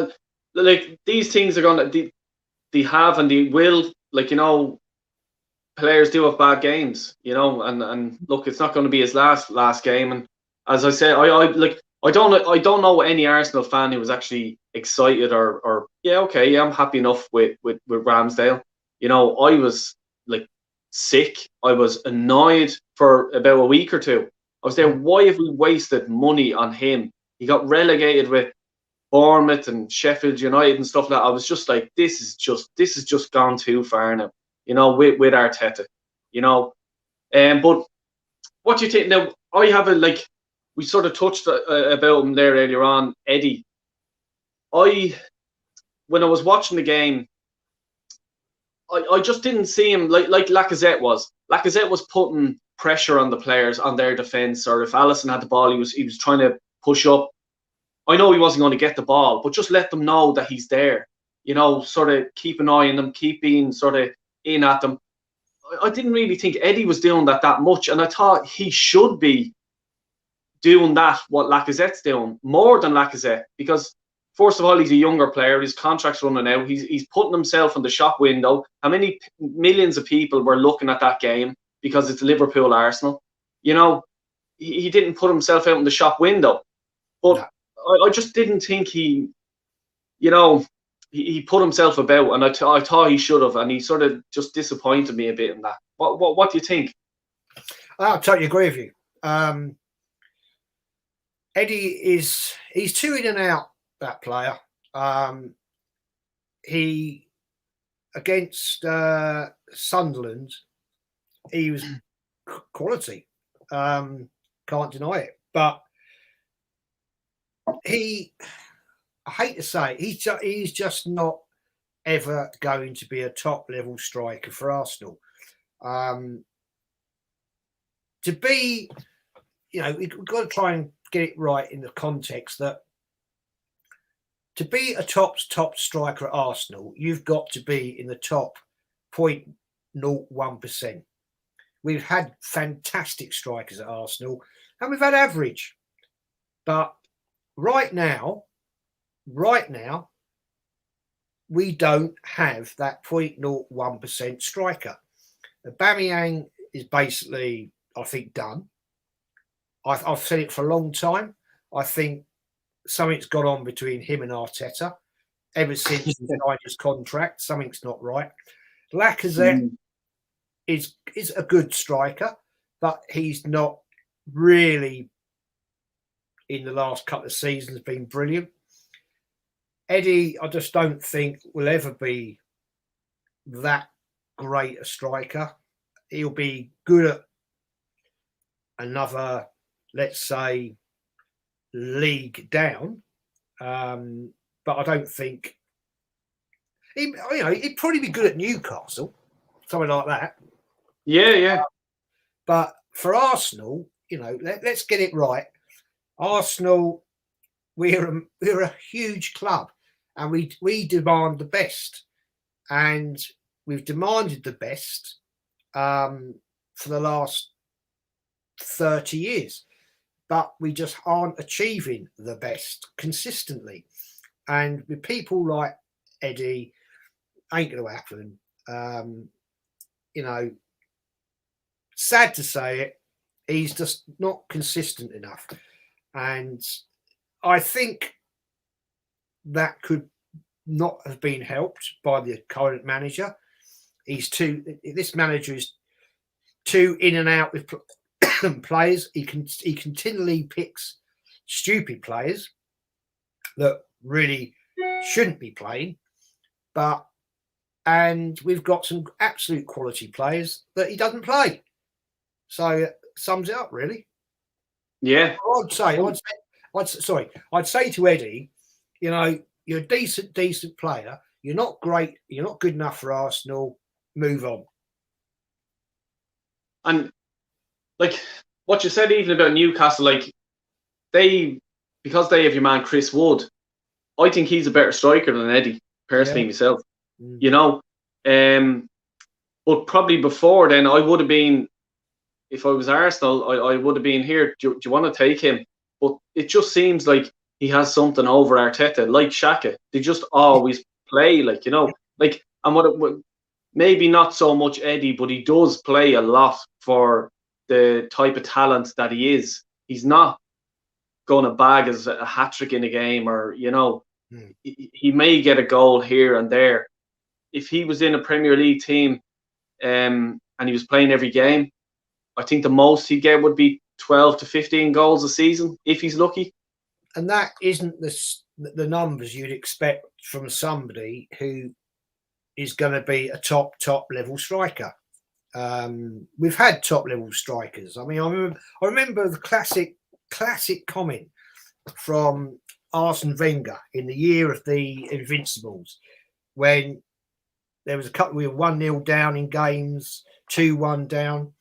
like, these things are going to, they have and they will, like, players do have bad games, and look, it's not going to be his last game. And as I said, I don't know any Arsenal fan who was actually excited or I'm happy enough with Ramsdale. I was like sick. I was annoyed for about a week or two. I was there, why have we wasted money on him? He got relegated with Bournemouth and Sheffield United and stuff like that. I was just like, this is just gone too far now, with Arteta, but what do you think now? I have we sort of touched about him there earlier on, Eddie. When I was watching the game, I just didn't see him like Lacazette was. Lacazette was putting pressure on the players, on their defence, or if Alisson had the ball, he was trying to push up. I know he wasn't going to get the ball, but just let them know that he's there. Sort of keep an eye on them, keep being sort of in at them. I didn't really think Eddie was doing that much, and I thought he should be doing what Lacazette's doing, more than Lacazette, because first of all, he's a younger player. His contract's running out. He's putting himself in the shop window. How many millions of people were looking at that game because it's Liverpool Arsenal? You know, he didn't put himself out in the shop window. But no. I just didn't think he put himself about, and I thought he should have, and he sort of just disappointed me a bit in that. What do you think?
I totally agree with you. Eddie he's too in and out, that player. He against Sunderland, he was quality. Can't deny it. But I hate to say it, he's just not ever going to be a top level striker for Arsenal. To be, we've got to try and get it right in the context that to be a top striker at Arsenal, you've got to be in the top 0.01%. We've had fantastic strikers at Arsenal, and we've had average. But right now, we don't have that 0.01% striker. Aubameyang is basically, I think, done. I've said it for a long time. I think something's gone on between him and Arteta ever since he signed his contract. Something's not right. Lacazette is a good striker, but he's not really, in the last couple of seasons, been brilliant. Eddie, I just don't think will ever be that great a striker. He'll be good at another, let's say, league down, but I don't think he'd probably be good at Newcastle, something like that.
Yeah.
But for Arsenal, let's get it right. Arsenal, we're a huge club, and we demand the best, and we've demanded the best for the last 30 years, but we just aren't achieving the best consistently. And with people like Eddie, ain't going to happen. Sad to say it, he's just not consistent enough. And I think that could not have been helped by the current manager. This manager is too in and out with players. He continually picks stupid players that really shouldn't be playing. And we've got some absolute quality players that he doesn't play. So it sums it up, really.
Yeah.
I'd say to Eddie, you're a decent player. You're not great. You're not good enough for Arsenal. Move on.
And like what you said, even about Newcastle, like because they have your man Chris Wood, I think he's a better striker than Eddie, personally, myself. But probably before then, I would have been, if I was Arsenal, I would have been here. Do you want to take him? But it just seems like he has something over Arteta, like Xhaka. They just always play, and maybe not so much Eddie, but he does play a lot for the type of talent that he is. He's not going to bag as a hat-trick in a game, or he may get a goal here and there. If he was in a Premier League team and he was playing every game, I think the most he'd get would be 12 to 15 goals a season, if he's lucky.
And that isn't the numbers you'd expect from somebody who is going to be a top level striker. We've had top level strikers. I mean, I remember the classic comment from Arsene Wenger in the year of the Invincibles, when there was a couple, we were 1-0 down in games, 2-1 down,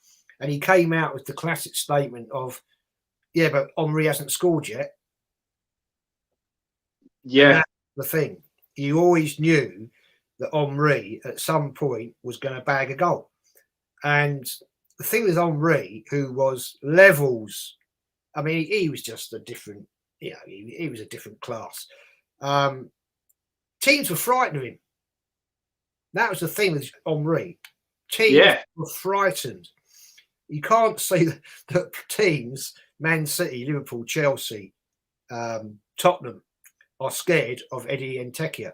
and he came out with the classic statement of, "Yeah, but Henry hasn't scored yet."
Yeah,
and that's the thing. You always knew that Henry at some point was going to bag a goal. And the thing with Henry, who was levels I mean, he was just a different, he was a different class. Teams were frightened of him. That was the thing with Henry. Teams were frightened. You can't say that teams, Man City, Liverpool, Chelsea, Tottenham, are scared of Eddie Nketiah.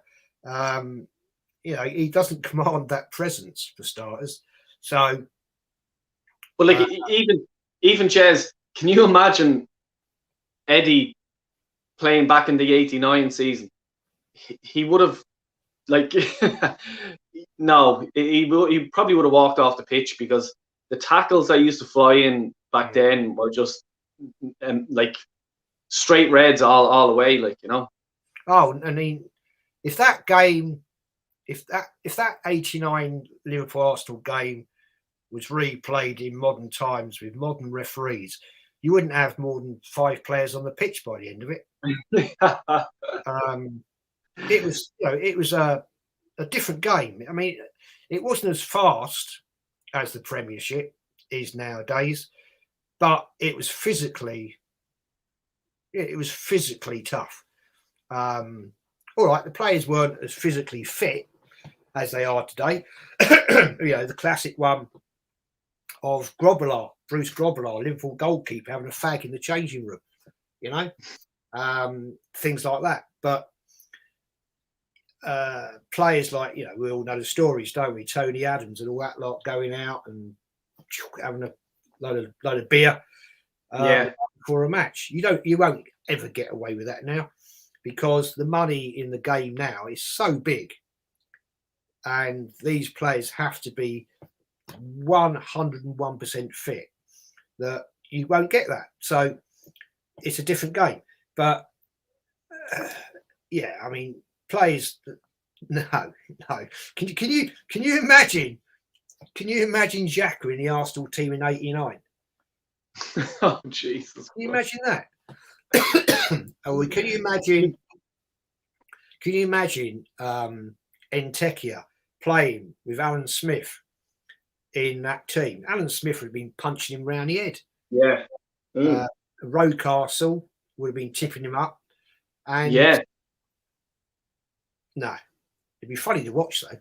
He doesn't command that presence, for starters. So,
well, like even Jez, can you imagine Eddie playing back in the '89 season? He would have, like, no, he probably would have walked off the pitch, because the tackles that used to fly in back then were just like straight reds all the way, like, you know.
Oh, I mean, if that 89 Liverpool Arsenal game was replayed in modern times with modern referees, you wouldn't have more than 5 players on the pitch by the end of it. It was a different game. I mean, it wasn't as fast as the Premiership is nowadays, but it was physically tough. All right, the players weren't as physically fit as they are today. The classic one of Bruce Grobbelaar, Liverpool goalkeeper, having a fag in the changing room, things like that. But players like, we all know the stories, don't we? Tony Adams and all that lot going out and having a load of beer for a match. You won't ever get away with that now, because the money in the game now is so big, and these players have to be 101% fit, that you won't get that. So it's a different game. But I mean, players, no. Can you imagine? Can you imagine Xhaka in the Arsenal team in '89?
Oh, Jesus!
Can you imagine that? Or can you imagine? Can you imagine Nketiah playing with Alan Smith in that team? Alan Smith would have been punching him round the head.
Yeah.
Rocastle would have been tipping him up. And no, it'd be funny to watch though.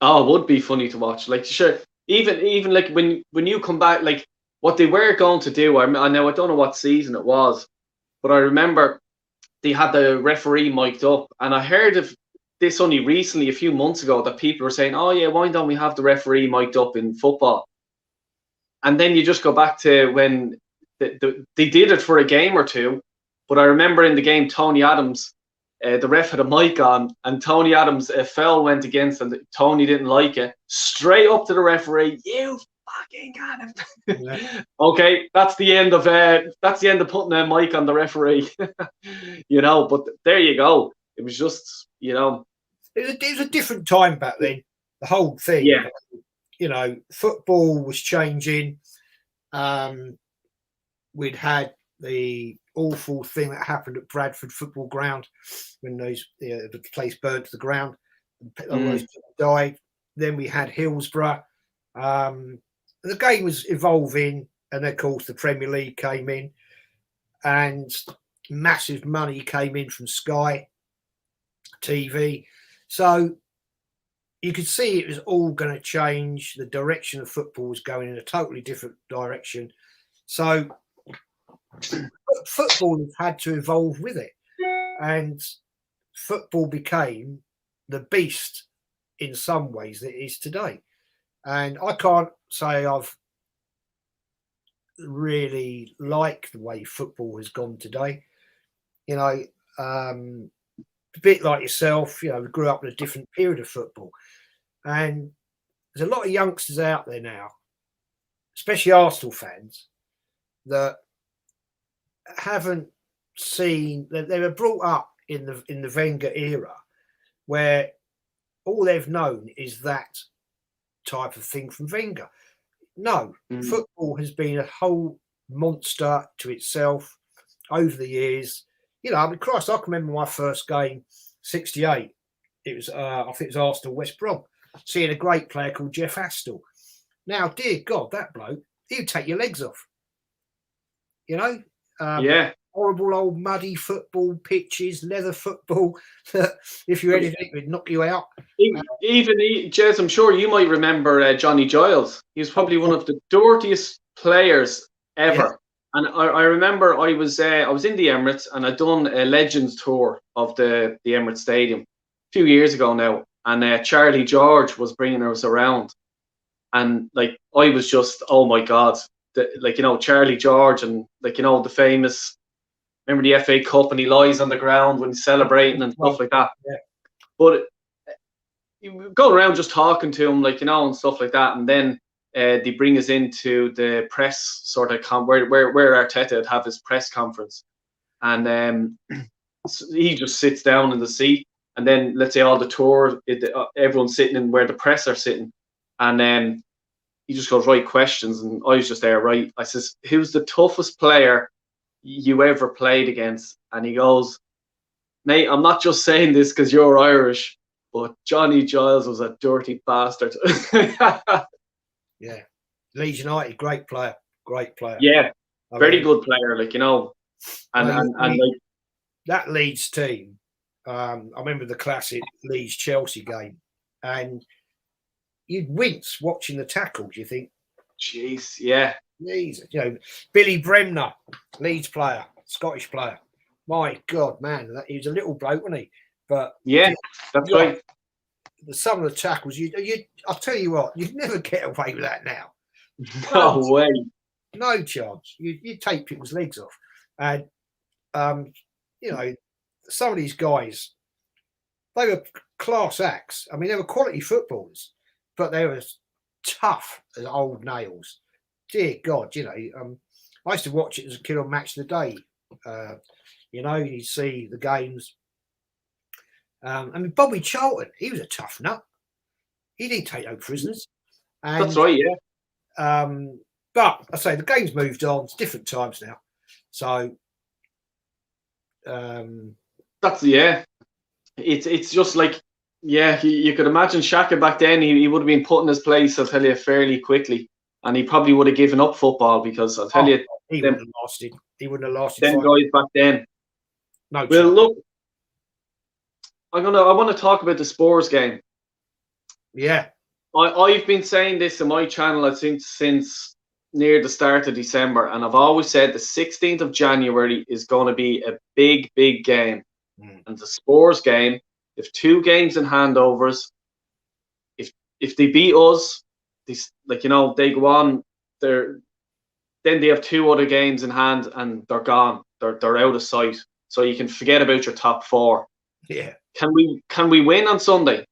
Oh, it would be funny to watch. Like, sure, even like when you come back, like what they were going to do. I know I don't know what season it was, but I remember they had the referee mic'd up, and I heard of this only recently, a few months ago, that people were saying, "Oh yeah, why don't we have the referee mic'd up in football?" And then you just go back to when they did it for a game or two. But I remember in the game, Tony Adams, the ref had a mic on, and Tony Adams, a foul went against, and Tony didn't like it. Straight up to the referee, "You fucking got him." Yeah. Okay, that's the end of putting a mic on the referee. But there you go. It was just, it
was a different time back then. The whole thing.
Yeah.
Football was changing. We'd had the awful thing that happened at Bradford Football Ground when the place burned to the ground. Those people died. Then we had Hillsborough. The game was evolving, and of course the Premier League came in, and massive money came in from Sky TV. So you could see it was all going to change. The direction of football was going in a totally different direction. So football has had to evolve with it, and football became the beast in some ways that it is today. And I can't say I've really liked the way football has gone today. A bit like yourself, we grew up in a different period of football, and there's a lot of youngsters out there now, especially Arsenal fans, that haven't seen that they were brought up in the Wenger era, where all they've known is that type of thing from Wenger. No, football has been a whole monster to itself over the years. Christ, I can remember my first game, '68. It was, I think it was Arsenal West Brom, seeing a great player called Jeff Astle. Now, dear God, that bloke, he would take your legs off. Horrible old muddy football pitches, leather football. If you're anything, it would knock you out.
Even Jez, I'm sure you might remember Johnny Giles. He was probably one of the dirtiest players ever. Yeah. And I remember I was in the Emirates and I'd done a Legends tour of the Emirates Stadium a few years ago now. And Charlie George was bringing us around. And like, I was just, oh my God, Charlie George and the famous, remember the FA Cup and he lies on the ground when he's celebrating and stuff like that.
Yeah.
But you go around just talking to him, and stuff like that. And then they bring us into the press sort of where Arteta would have his press conference. And he just sits down in the seat. And then let's say all the tour, everyone's sitting in where the press are sitting. And then he just goes, right, questions. And I was just there, right. I says, who's the toughest player you ever played against? And he goes, mate, I'm not just saying this because you're Irish, but Johnny Giles was a dirty bastard.
Yeah. Leeds United, great player.
Yeah, very good player, And
that Leeds team, I remember the classic Leeds-Chelsea game, and you'd wince watching the tackles. You think,
jeez, yeah.
Jeez, Billy Bremner, Leeds player, Scottish player. My God, man, he was a little bloke, wasn't he? But
yeah, that's right.
Some of the tackles, I'll tell you what, you'd never get away with that now.
No way.
No chance. You'd take people's legs off. And, some of these guys, they were class acts. I mean, they were quality footballers, but they were as tough as old nails. Dear God, I used to watch it as a kid on Match of the Day. You'd see the games. Bobby Charlton, he was a tough nut. He didn't take no prisoners. And,
that's right, yeah.
But I say the game's moved on. It's different times now. So
that's It's just like, yeah, you could imagine Shaka back then. He would have been put in his place, I'll tell you, fairly quickly, and he probably would have given up football because I'll tell you,
he wouldn't have lasted. He wouldn't have lasted.
Them guys back then.
No.
Well, look, I want to talk about the Spurs game.
Yeah.
I've been saying this in my channel, I think, since near the start of December, and I've always said the 16th of January is going to be a big, big game. And the Spurs game, if 2 games in handovers, if they beat us, they go on. Then they have 2 other games in hand, and they're gone. They're out of sight. So you can forget about your top 4.
Yeah.
Can we win on Sunday?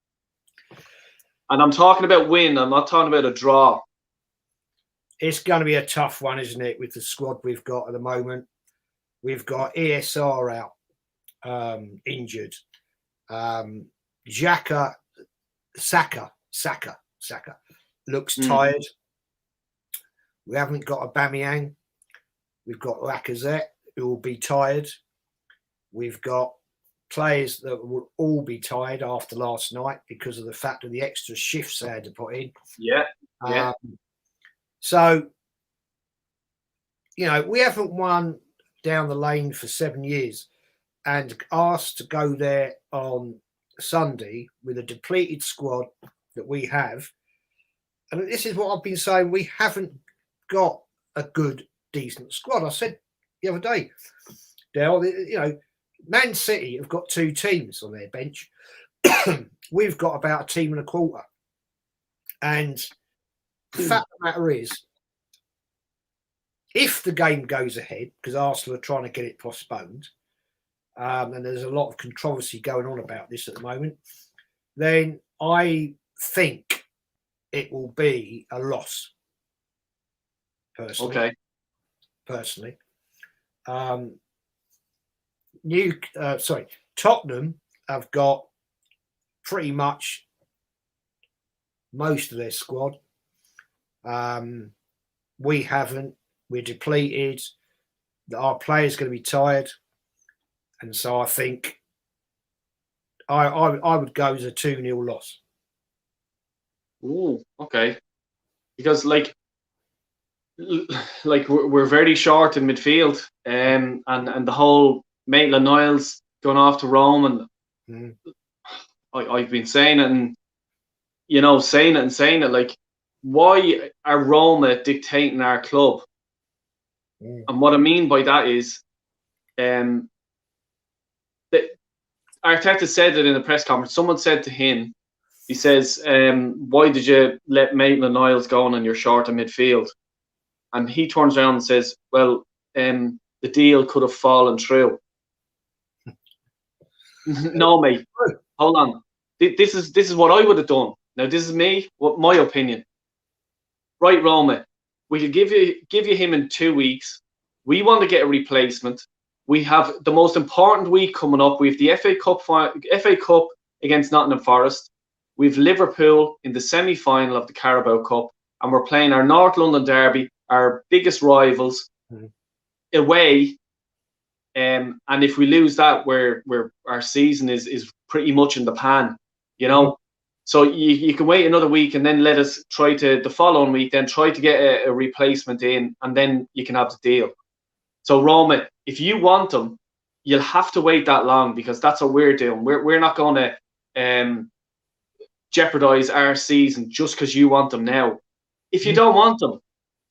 And I'm talking about win. I'm not talking about a draw.
It's going to be a tough one, isn't it, with the squad we've got at the moment? We've got ESR out, injured. Saka looks tired. We haven't got Aubameyang. We've got Lacazette, who will be tired. We've got players that will all be tired after last night because of the fact of the extra shifts they had to put in.
Yeah.
So, we haven't won down the lane for 7 years, and asked to go there on Sunday with a depleted squad that we have. And this is what I've been saying. We haven't got a good, decent squad. I said the other day, Dale, Man City have got 2 teams on their bench. We've got about a team and a quarter. And the fact of the matter is, if the game goes ahead, because Arsenal are trying to get it postponed, and there's a lot of controversy going on about this at the moment, then I think it will be a loss. Personally.
Okay.
Personally. Tottenham have got pretty much most of their squad. We haven't. We're depleted. Our players going to be tired, and so I think I would go as a 2-0 loss.
Ooh, okay. Because like we're very short in midfield, and the whole Maitland-Niles going off to Rome, and I've been saying it, and saying it. Like, why are Roma dictating our club? And what I mean by that is, that Arteta said it in a press conference. Someone said to him, he says, "Why did you let Maitland-Niles go on you're short in midfield?" And he turns around and says, "Well, the deal could have fallen through." No, mate. Hold on. This is what I would have done. Now, this is me. What my opinion. Right, Roma. We could give you him in 2 weeks. We want to get a replacement. We have the most important week coming up. We have the FA Cup against Nottingham Forest. We've Liverpool in the semi-final of the Carabao Cup, and we're playing our North London derby, our biggest rivals, away. And if we lose that, where our season is pretty much in the pan, So you can wait another week and then let us try to, the following week, then try to get a replacement in, and then you can have the deal. So Roma, if you want them, you'll have to wait that long, because that's what we're doing. We're not going to jeopardize our season just because you want them now. If you don't want them,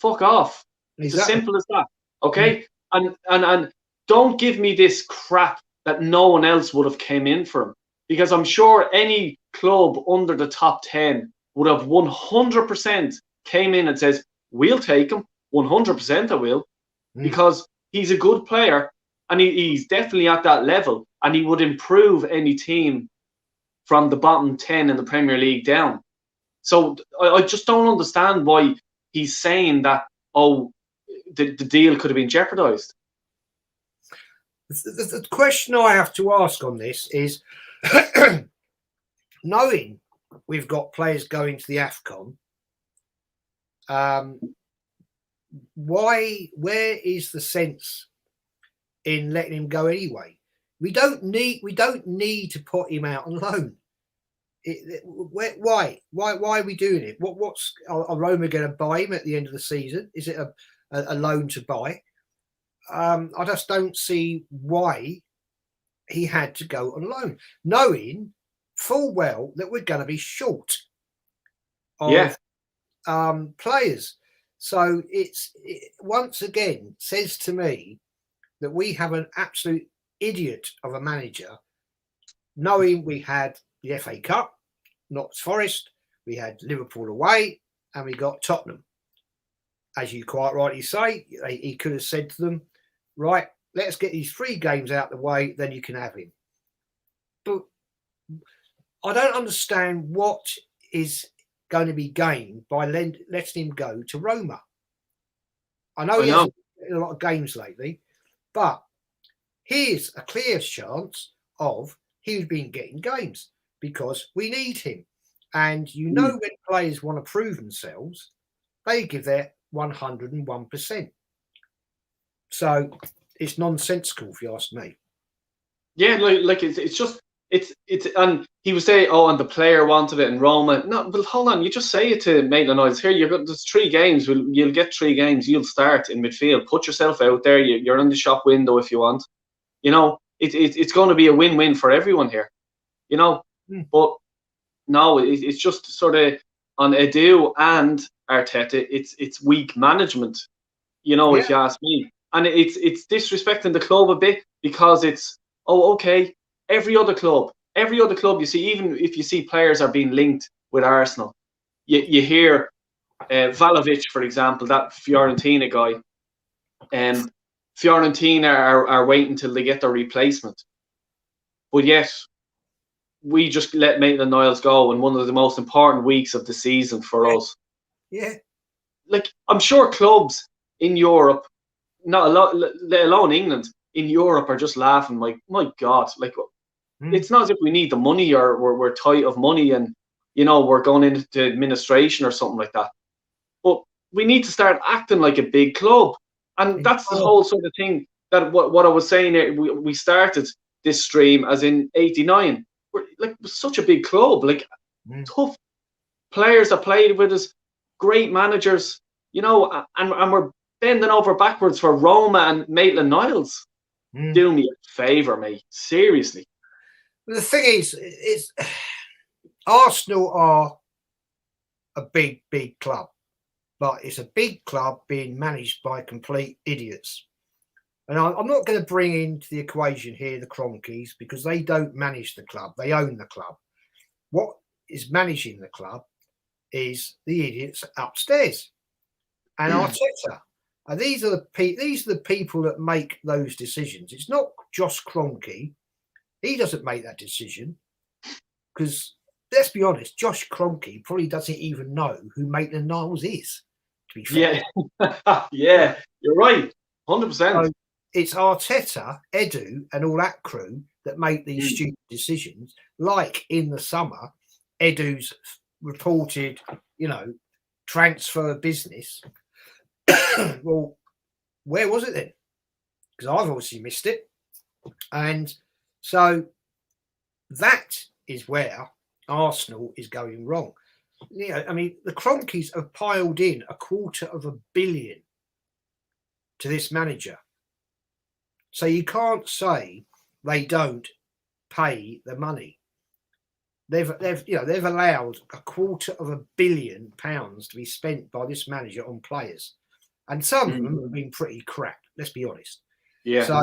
fuck off. It's as simple as that. Okay? And don't give me this crap that no one else would have came in for him, because I'm sure any club under the top 10 would have 100% came in and says, we'll take him, 100% I will, because he's a good player, and he's definitely at that level, and he would improve any team from the bottom 10 in the Premier League down. So I just don't understand why he's saying that, the deal could have been jeopardised.
The question I have to ask on this is, knowing we've got players going to the AFCON, where is the sense in letting him go anyway? We don't need to put him out on loan. Why are we doing it? What's are Roma going to buy him at the end of the season? Is it a loan to buy? I just don't see why he had to go on loan, knowing full well that we're going to be short of players. So it once again says to me that we have an absolute idiot of a manager, knowing we had the FA Cup, Notts Forest, we had Liverpool away, and we got Tottenham. As you quite rightly say, he could have said to them, right, let's get these 3 games out of the way, then you can have him. But I don't understand what is going to be gained by letting him go to Roma. I know he hasn't played a lot of games lately, but here's a clear chance of he's been getting games, because we need him. And when players want to prove themselves, they give their 101%. So it's nonsensical, if you ask me.
Yeah, like it's just and he was saying, and the player wanted it in Roma. No, but hold on, you just say it to Maitland-Niles. Here, there's 3 games. You'll get 3 games. You'll start in midfield. Put yourself out there. You're in the shop window if you want. It's going to be a win-win for everyone here. But no, it's just sort of on Edu and Arteta. It's weak management. If you ask me. And it's disrespecting the club a bit, because it's, okay, every other club you see, even if you see players are being linked with Arsenal, you hear Vlahovic, for example, that Fiorentina guy, and Fiorentina are waiting till they get their replacement. But yet, we just let Maitland-Niles go in one of the most important weeks of the season for us.
Yeah.
Like, I'm sure clubs in Europe, not a lot, let alone England, in Europe, are just laughing like, my God, like, it's not as if we need the money, or we're tight of money, and we're going into administration or something like that. But we need to start acting like a big club, and that's the whole sort of thing that what I was saying there. We started this stream as in '89. We're like such a big club, like tough players that played with us, great managers. you know, and we're bending over backwards for Roma and Maitland-Niles. Do me a favour, mate. Seriously.
The thing is Arsenal are a big club, but it's a big club being managed by complete idiots. And I'm not going to bring into the equation here the Cronkies, because they don't manage the club. They own the club. What is managing the club is the idiots upstairs and Arteta. And these are the people that make those decisions. It's not Josh Kroenke. He doesn't make that decision, because let's be honest, Josh Kroenke probably doesn't even know who Maitland-Niles is, to be fair.
Yeah, yeah, you're right, 100%.
So it's Arteta, Edu, and all that crew that make these stupid decisions. Like in the summer, Edu's reported, you know, transfer business. Well, where was it then? Because I've obviously missed it. And so that is where Arsenal is going wrong. You know, I mean, the Cronkies have piled in $250 million to this manager. So you can't say they don't pay the money. They've allowed £250 million to be spent by this manager on players, and some of them have been pretty crap. Let's be honest.
Yeah.
So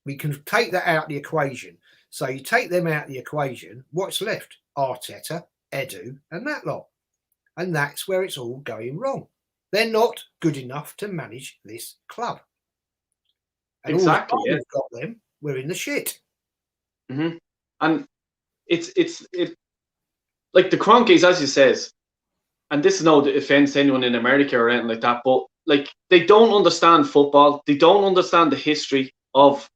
we can take that out of the equation. So you take them out of the equation. What's left? Arteta, Edu, and that lot, and that's where it's all going wrong. They're not good enough to manage this club. And
exactly.
All the time we've got them, we're in the shit.
And it's like the Cronkies, as you says, and this is no offense to anyone in America or anything like that, but like they don't understand football. They don't understand the history of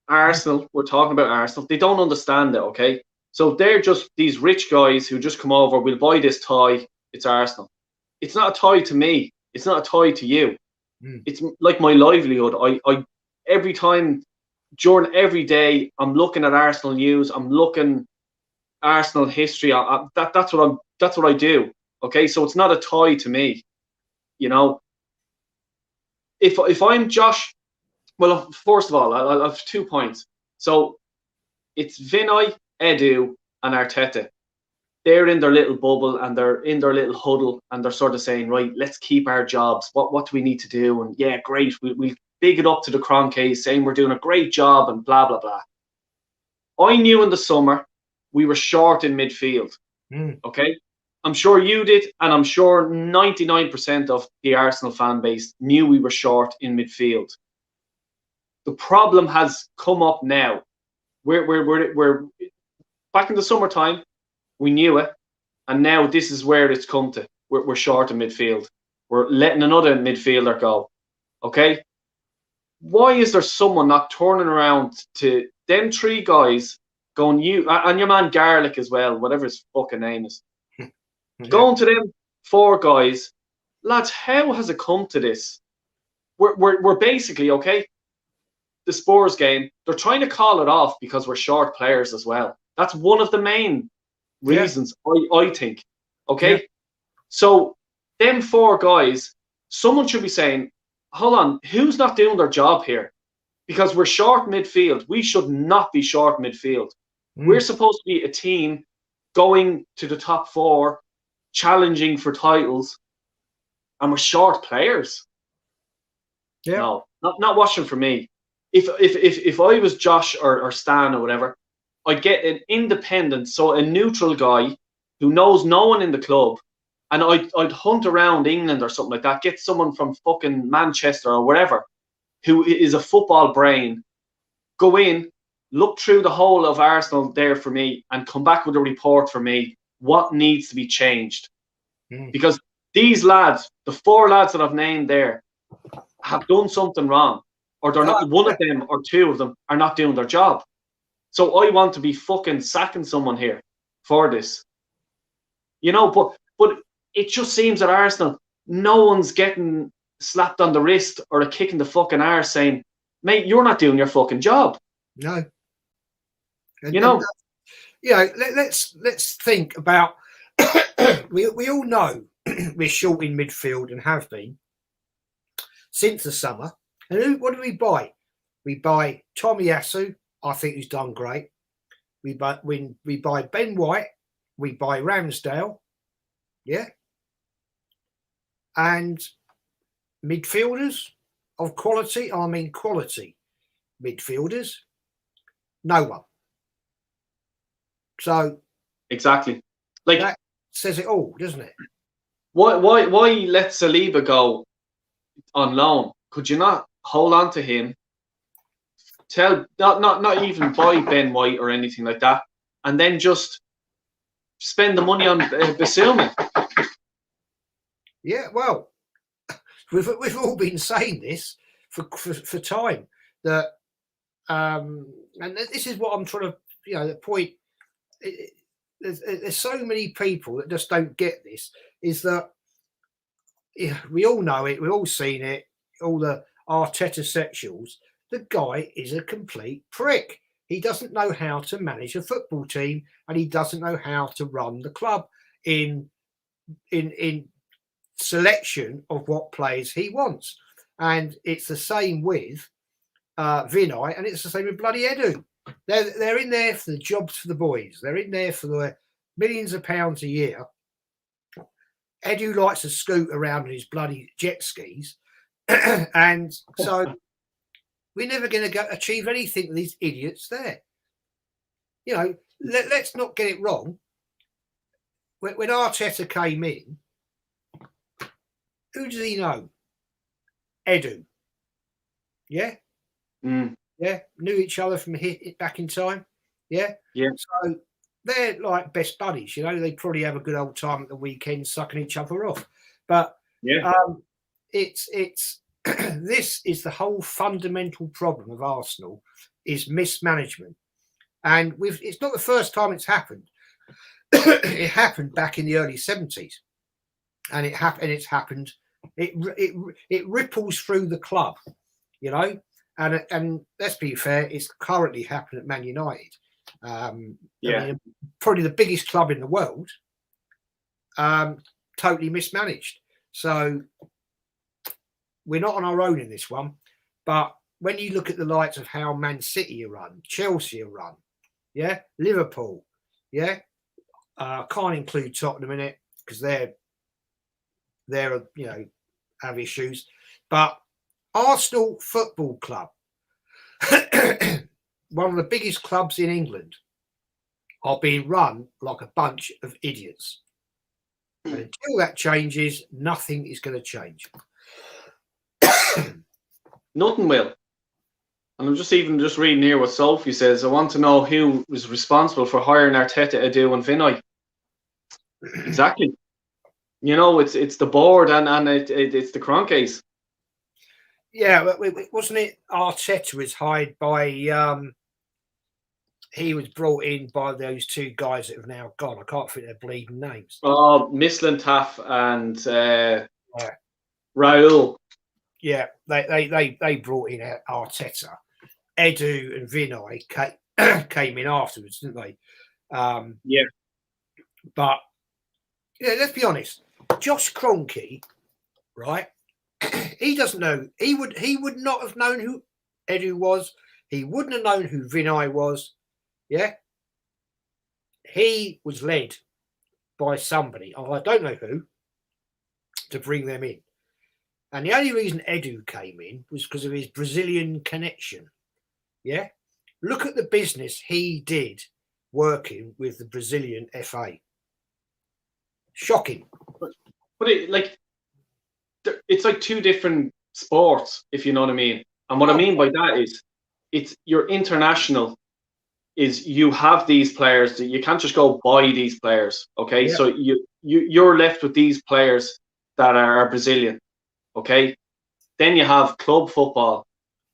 Arsenal. We're talking about Arsenal. They don't understand it. Okay, so they're just these rich guys who just come over. We'll buy this tie. It's Arsenal. It's not a tie to me. It's not a tie to you. It's like my livelihood. I every time, during every day, I'm looking at Arsenal news. I'm looking Arsenal history. That's what I do. Okay, so it's not a tie to me. You know, if I'm Josh, well, first of all, I have 2 points. So it's Vinay, Edu, and Arteta. They're in their little bubble and they're in their little huddle and they're sort of saying, right, let's keep our jobs. What do we need to do? And yeah, great. We'll big it up to the Cronkies, saying we're doing a great job and blah, blah, blah. I knew in the summer we were short in midfield. Okay? I'm sure you did, and I'm sure 99% of the Arsenal fan base knew we were short in midfield. The problem has come up now. We're back in the summertime, we knew it, and now this is where it's come to. We're short in midfield. We're letting another midfielder go. Okay? Why is there someone not turning around to them 3 guys, going, you and your man Garlic as well, whatever his fucking name is, going to them 4 guys, lads? How has it come to this? We're basically, okay, the Spurs game, they're trying to call it off because we're short players as well. That's one of the main reasons, I think. Okay, so them 4 guys, someone should be saying, hold on, who's not doing their job here? Because we're short midfield. We should not be short midfield. We're supposed to be a team going to the top 4, challenging for titles, and we're short players. No, not watching for me. If I was Josh or Stan or whatever, I'd get an independent, so a neutral guy who knows no one in the club, and I'd hunt around England or something like that, get someone from fucking Manchester or wherever who is a football brain, go in, look through the whole of Arsenal there for me, and come back with a report for me what needs to be changed. Because these lads, the 4 lads that I've named there, have done something wrong, or they're not. One of them or 2 of them are not doing their job. So I want to be fucking sacking someone here for this. You know, but it just seems at Arsenal, no one's getting slapped on the wrist or a kick in the fucking arse saying, mate, you're not doing your fucking job.
No.
You know,
let's think about we all know we're short in midfield and have been since the summer. And what do we buy? We buy Tomiyasu, I think he's done great. We buy Ben White, we buy Ramsdale, yeah, and midfielders of quality. I mean quality midfielders. No one. So
exactly, like
that says it all, doesn't it?
Why let Saliba go on loan? Could you not hold on to him? Not even buy Ben White or anything like that, and then just spend the money on Basuma.
Yeah, well, we've all been saying this for time, that and this is what I'm trying to, the point. There's so many people that just don't get this. Is that we all know it, we've all seen it, all the Arteta sexuals. The guy is a complete prick. He doesn't know how to manage a football team, and he doesn't know how to run the club in selection of what players he wants. And it's the same with Vinay, and it's the same with bloody Edu. They're in there for the jobs for the boys. They're in there for the millions of pounds a year. Edu likes to scoot around on his bloody jet skis, and so we're never going to achieve anything with these idiots there. Let's not get it wrong. When Arteta came in, who does he know? Edu. Yeah? Yeah? Knew each other from back in time. Yeah?
Yeah.
So they're like best buddies, They probably have a good old time at the weekend sucking each other off. But
yeah,
it's this is the whole fundamental problem of Arsenal, is mismanagement. And it's not the first time it's happened. It happened back in the early 70s. And it's happened. It ripples through the club, and let's be fair, it's currently happening at Man United. Probably the biggest club in the world, totally mismanaged. So we're not on our own in this one. But when you look at the likes of how Man City are run, Chelsea are run, yeah, Liverpool, yeah, can't include Tottenham in it because they're have issues. But Arsenal Football Club, one of the biggest clubs in England, are being run like a bunch of idiots. And until that changes, nothing is going to change.
Nothing will. And I'm just reading here what Sophie says. I want to know who was responsible for hiring Arteta, Edu, and Vinay. Exactly. It's the board and it's the Cronkies.
Yeah, but wasn't it Arteta was hired by? He was brought in by those two guys that have now gone. I can't think their bleeding names.
Oh, Mislintat and Raul.
Yeah, they brought in Arteta. Edu and Vinay came in afterwards, didn't they?
Yeah.
But let's be honest. Josh Kroenke, right? He doesn't know. He would not have known who Edu was. He wouldn't have known who Vinay was. Yeah. He was led by somebody, I don't know who, to bring them in. And the only reason Edu came in was because of his Brazilian connection. Yeah. Look at the business he did working with the Brazilian FA. Shocking.
But it's like two different sports, if you know what I mean. And what I mean by that is, it's your international is you have these players that you can't just go buy these players. Okay. Yeah. So you're left with these players that are Brazilian. Okay. Then you have club football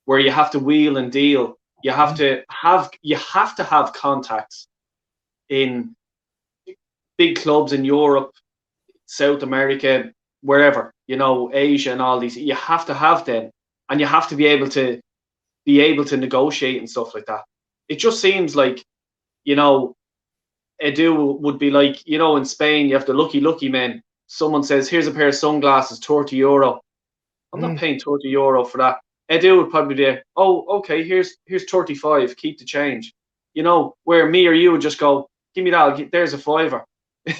where you have to wheel and deal. You have to have contacts in big clubs in Europe, South America, wherever, Asia and all these. You have to have them, and you have to be able to negotiate and stuff like that. It just seems like, Edu would be like, in Spain, you have the lucky men someone says, here's a pair of sunglasses, €30. I'm not paying €30 for that. Edu would probably be there, oh, okay, here's 35, keep the change. You know, where me or you would just go, give me that, there's a fiver.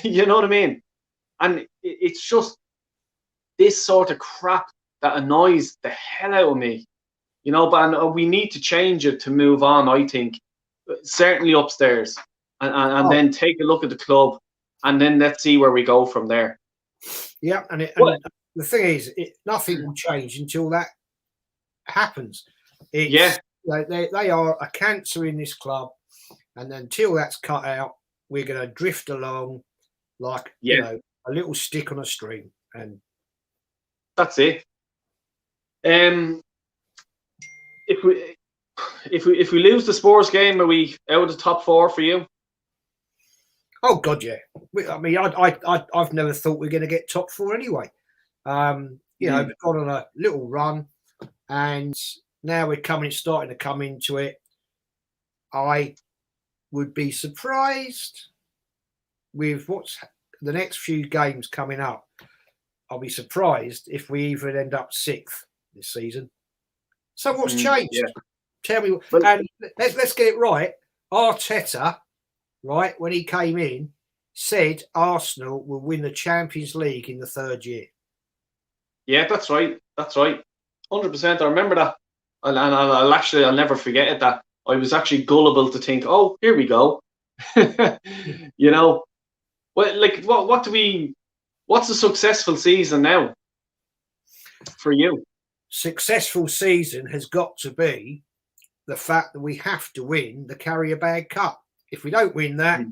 You know what I mean? And it's just this sort of crap that annoys the hell out of me. You know, but we need to change it to move on, I think. Certainly upstairs. And then take a look at the club, and then let's see where we go from there.
Yeah, and the thing is, nothing will change until that happens. They are a cancer in this club, and until that's cut out, we're going to drift along like you know, a little stick on a string, and
that's it. If we lose the Spurs game, are we out of the top 4 for you?
Oh God, yeah. I mean, I've never thought we're going to get top 4 anyway. You know, we've gone on a little run, and now we're starting to come into it. I would be surprised with what's the next few games coming up. I'll be surprised if we even end up 6th this season. So what's changed? Yeah. Tell me. And let's get it right. Arteta, right, when he came in, said Arsenal will win the Champions League in the 3rd year.
Yeah, that's right. That's right. 100%. I remember that. And I'll never forget it, that I was actually gullible to think, oh, here we go. You know, what's a successful season now for you?
Successful season has got to be the fact that we have to win the Carrier Bag Cup. If we don't win that,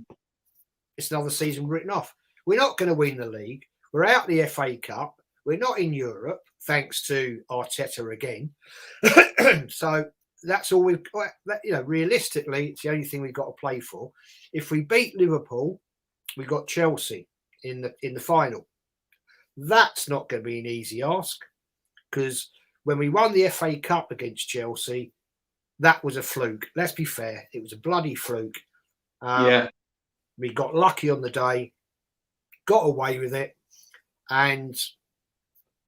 it's another season written off. We're not going to win the league. We're out the FA Cup. We're not in Europe, thanks to Arteta again. So that's all we've got. You know, realistically, it's the only thing we've got to play for. If we beat Liverpool, we've got Chelsea in the final. That's not going to be an easy ask, because when we won the FA Cup against Chelsea, that was a fluke. Let's be fair. It was a bloody fluke. We got lucky on the day, got away with it, and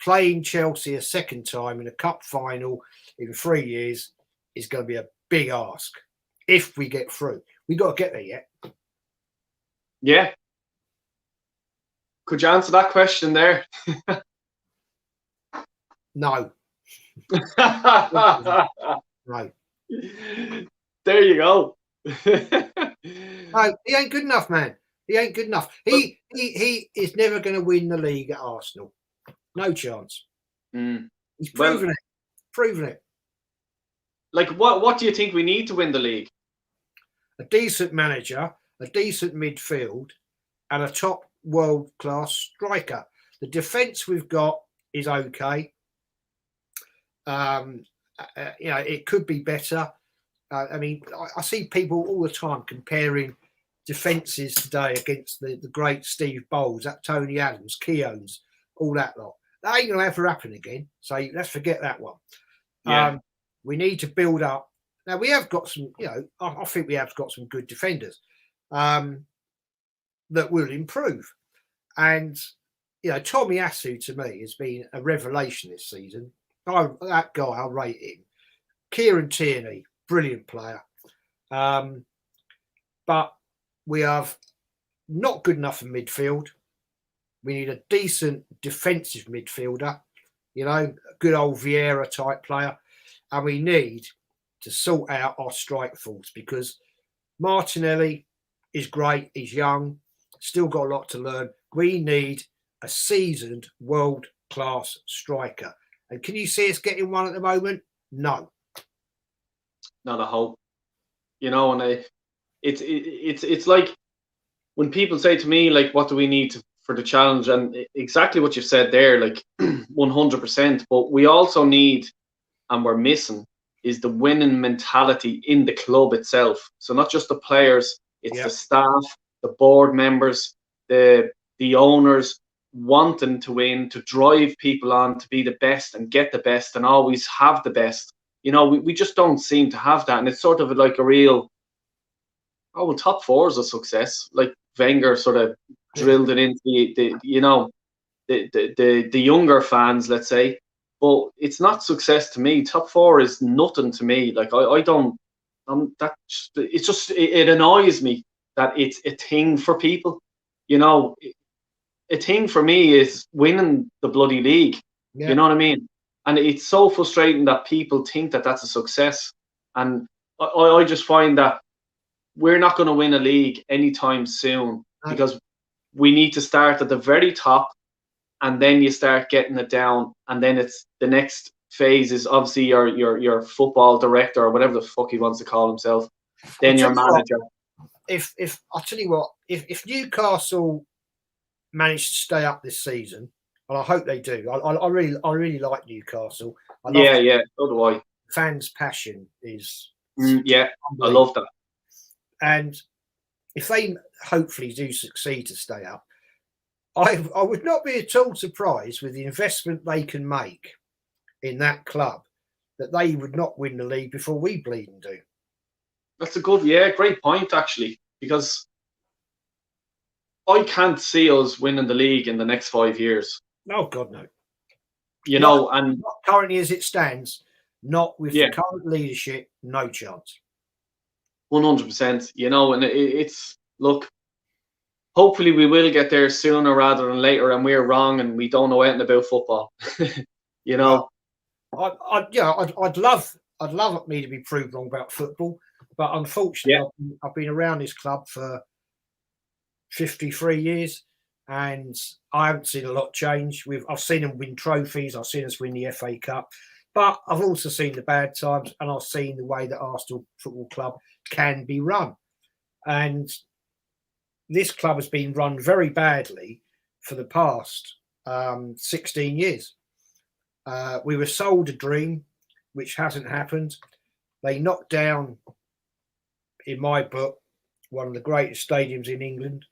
playing Chelsea a second time in a cup final in 3 years is going to be a big ask if we get through. We've got to get there yet.
Yeah. Could you answer that question there?
No. No.
There you go.
No, he ain't good enough, man. He ain't good enough. He is never going to win the league at Arsenal. No chance. He's proven it. Proven it.
Like, what do you think we need to win the league?
A decent manager, a decent midfield, and a top world-class striker. The defence we've got is okay. You know, it could be better. I mean, I see people all the time comparing defences today against the great Steve Bowles, that Tony Adams, Keown's, all that lot. That ain't going to ever happen again. So let's forget that one. Yeah. We need to build up. Now, we have got some, you know, I think we have got some good defenders that will improve. And, you know, Tomiyasu, to me, has been a revelation this season. That guy, I rate him. Kieran Tierney, brilliant player. But we have not good enough in midfield. We need a decent defensive midfielder, you know, a good old Vieira type player. And we need to sort out our strike force, because Martinelli is great. He's young, still got a lot to learn. We need a seasoned world-class striker. And can you see us getting one at the moment? No.
Not a hope. You know, and it's like when people say to me, like, what do we need for the challenge? And exactly what you said there, like 100%. But we also need, and we're missing, is the winning mentality in the club itself. So not just the players, it's the staff, the board members, the owners wanting to win, to drive people on to be the best and get the best and always have the best. You know, we just don't seem to have that. And it's sort of like a real, top 4 is a success. Like Wenger sort of drilled it into the you know. the younger fans, let's say. But it's not success to me. Top four is nothing to me. Like I don't. It annoys me that it's a thing for people. You know, a thing for me is winning the bloody league.
Yeah.
You know what I mean? And it's so frustrating that people think that that's a success. And I just find that we're not going to win a league anytime soon because we need to start at the very top, and then you start getting it down, and then it's the next phase is obviously your football director or whatever the fuck he wants to call himself. Then your manager.
If I'll tell you what, if Newcastle manage to stay up this season, and I hope they do, I really like Newcastle.
So do I.
Fans' passion is
I love that.
And if they hopefully do succeed to stay up, I would not be at all surprised with the investment they can make in that club that they would not win the league before we bleed and do.
That's a great point actually, because I can't see us winning the league in the next 5 years.
Oh God, no.
And
not currently as it stands, not with the current leadership, no chance.
100%. And it's look. Hopefully we will get there sooner rather than later, and we're wrong and we don't know anything about football.
I'd love me to be proved wrong about football, but unfortunately, I've been around this club for 53 years, and I haven't seen a lot change. I've seen them win trophies, I've seen us win the FA Cup, but I've also seen the bad times, and I've seen the way that Arsenal Football Club can be run, and this club has been run very badly for the past 16 years. We were sold a dream, which hasn't happened. They knocked down, in my book, one of the greatest stadiums in England.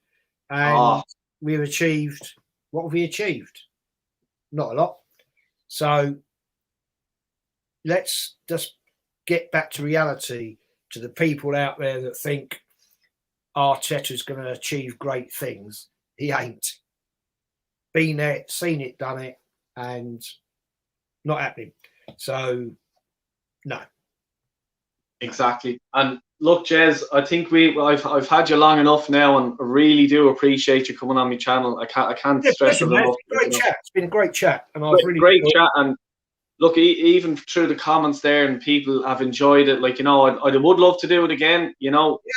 And we've achieved, what have we achieved? Not a lot. So let's just get back to reality, to the people out there that think Arteta's going to achieve great things. He ain't. Been there, seen it, done it, and not happening. So, no.
Exactly. And look, Jez, I think I've had you long enough now, and I really do appreciate you coming on my channel. I can't stress it enough.
It's been a great chat, and
I've really great chat. And look, even through the comments there, and people have enjoyed it. Like, I would love to do it again.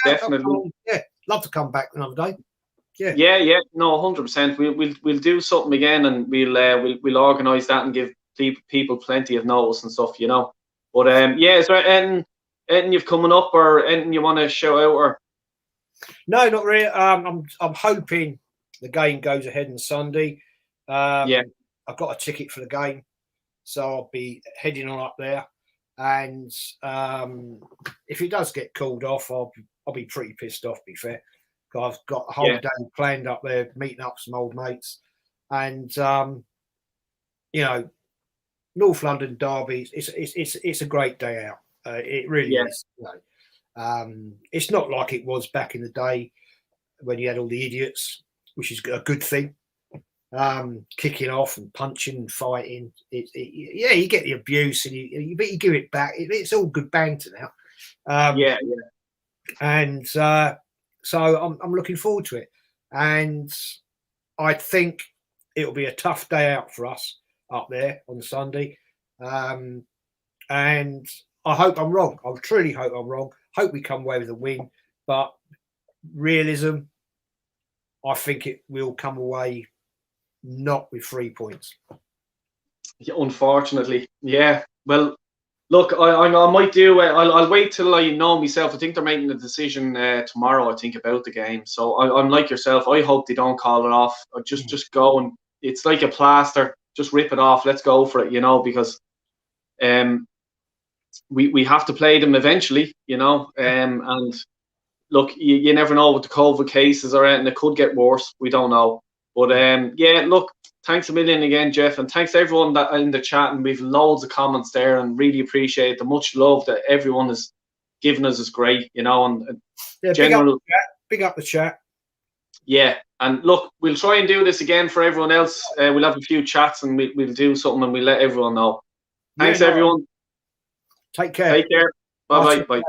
Definitely.
Love to come back another day.
Yeah. No, 100%. We'll do something again, and we'll organise that and give people plenty of notice and stuff. But is there anything you've coming up, or anything you want to shout out? Or
no, not really. I'm hoping the game goes ahead on Sunday. I've got a ticket for the game, so I'll be heading on up there. And if it does get called off, I'll be pretty pissed off, to be fair. I've got a whole day planned up there, meeting up some old mates. And, North London derby, it's a great day out. It really is. It's not like it was back in the day when you had all the idiots, which is a good thing. Kicking off and punching and fighting. You get the abuse and you give it back. It's all good banter now. And so I'm looking forward to it. And I think it'll be a tough day out for us up there on Sunday. And I hope I'm wrong. I truly hope I'm wrong. Hope we come away with a win. But realism, I think it will come away not with 3 points.
Unfortunately, yeah. Well, look, I might do. I'll wait till I know myself. I think they're making a decision tomorrow, I think, about the game. So I'm like yourself. I hope they don't call it off. Just go, and it's like a plaster. Just rip it off. Let's go for it, because we have to play them eventually, and look, you never know with the COVID cases or anything. It could get worse. We don't know. But look, thanks a million again, Jeff, and thanks to everyone that in the chat, and we've loads of comments there, and really appreciate the much love that everyone has given us is great, and
general. Big up the chat.
Yeah, and look, we'll try and do this again for everyone else. We'll have a few chats and we'll do something and we'll let everyone know. Thanks, everyone.
Take care.
Take care. Bye.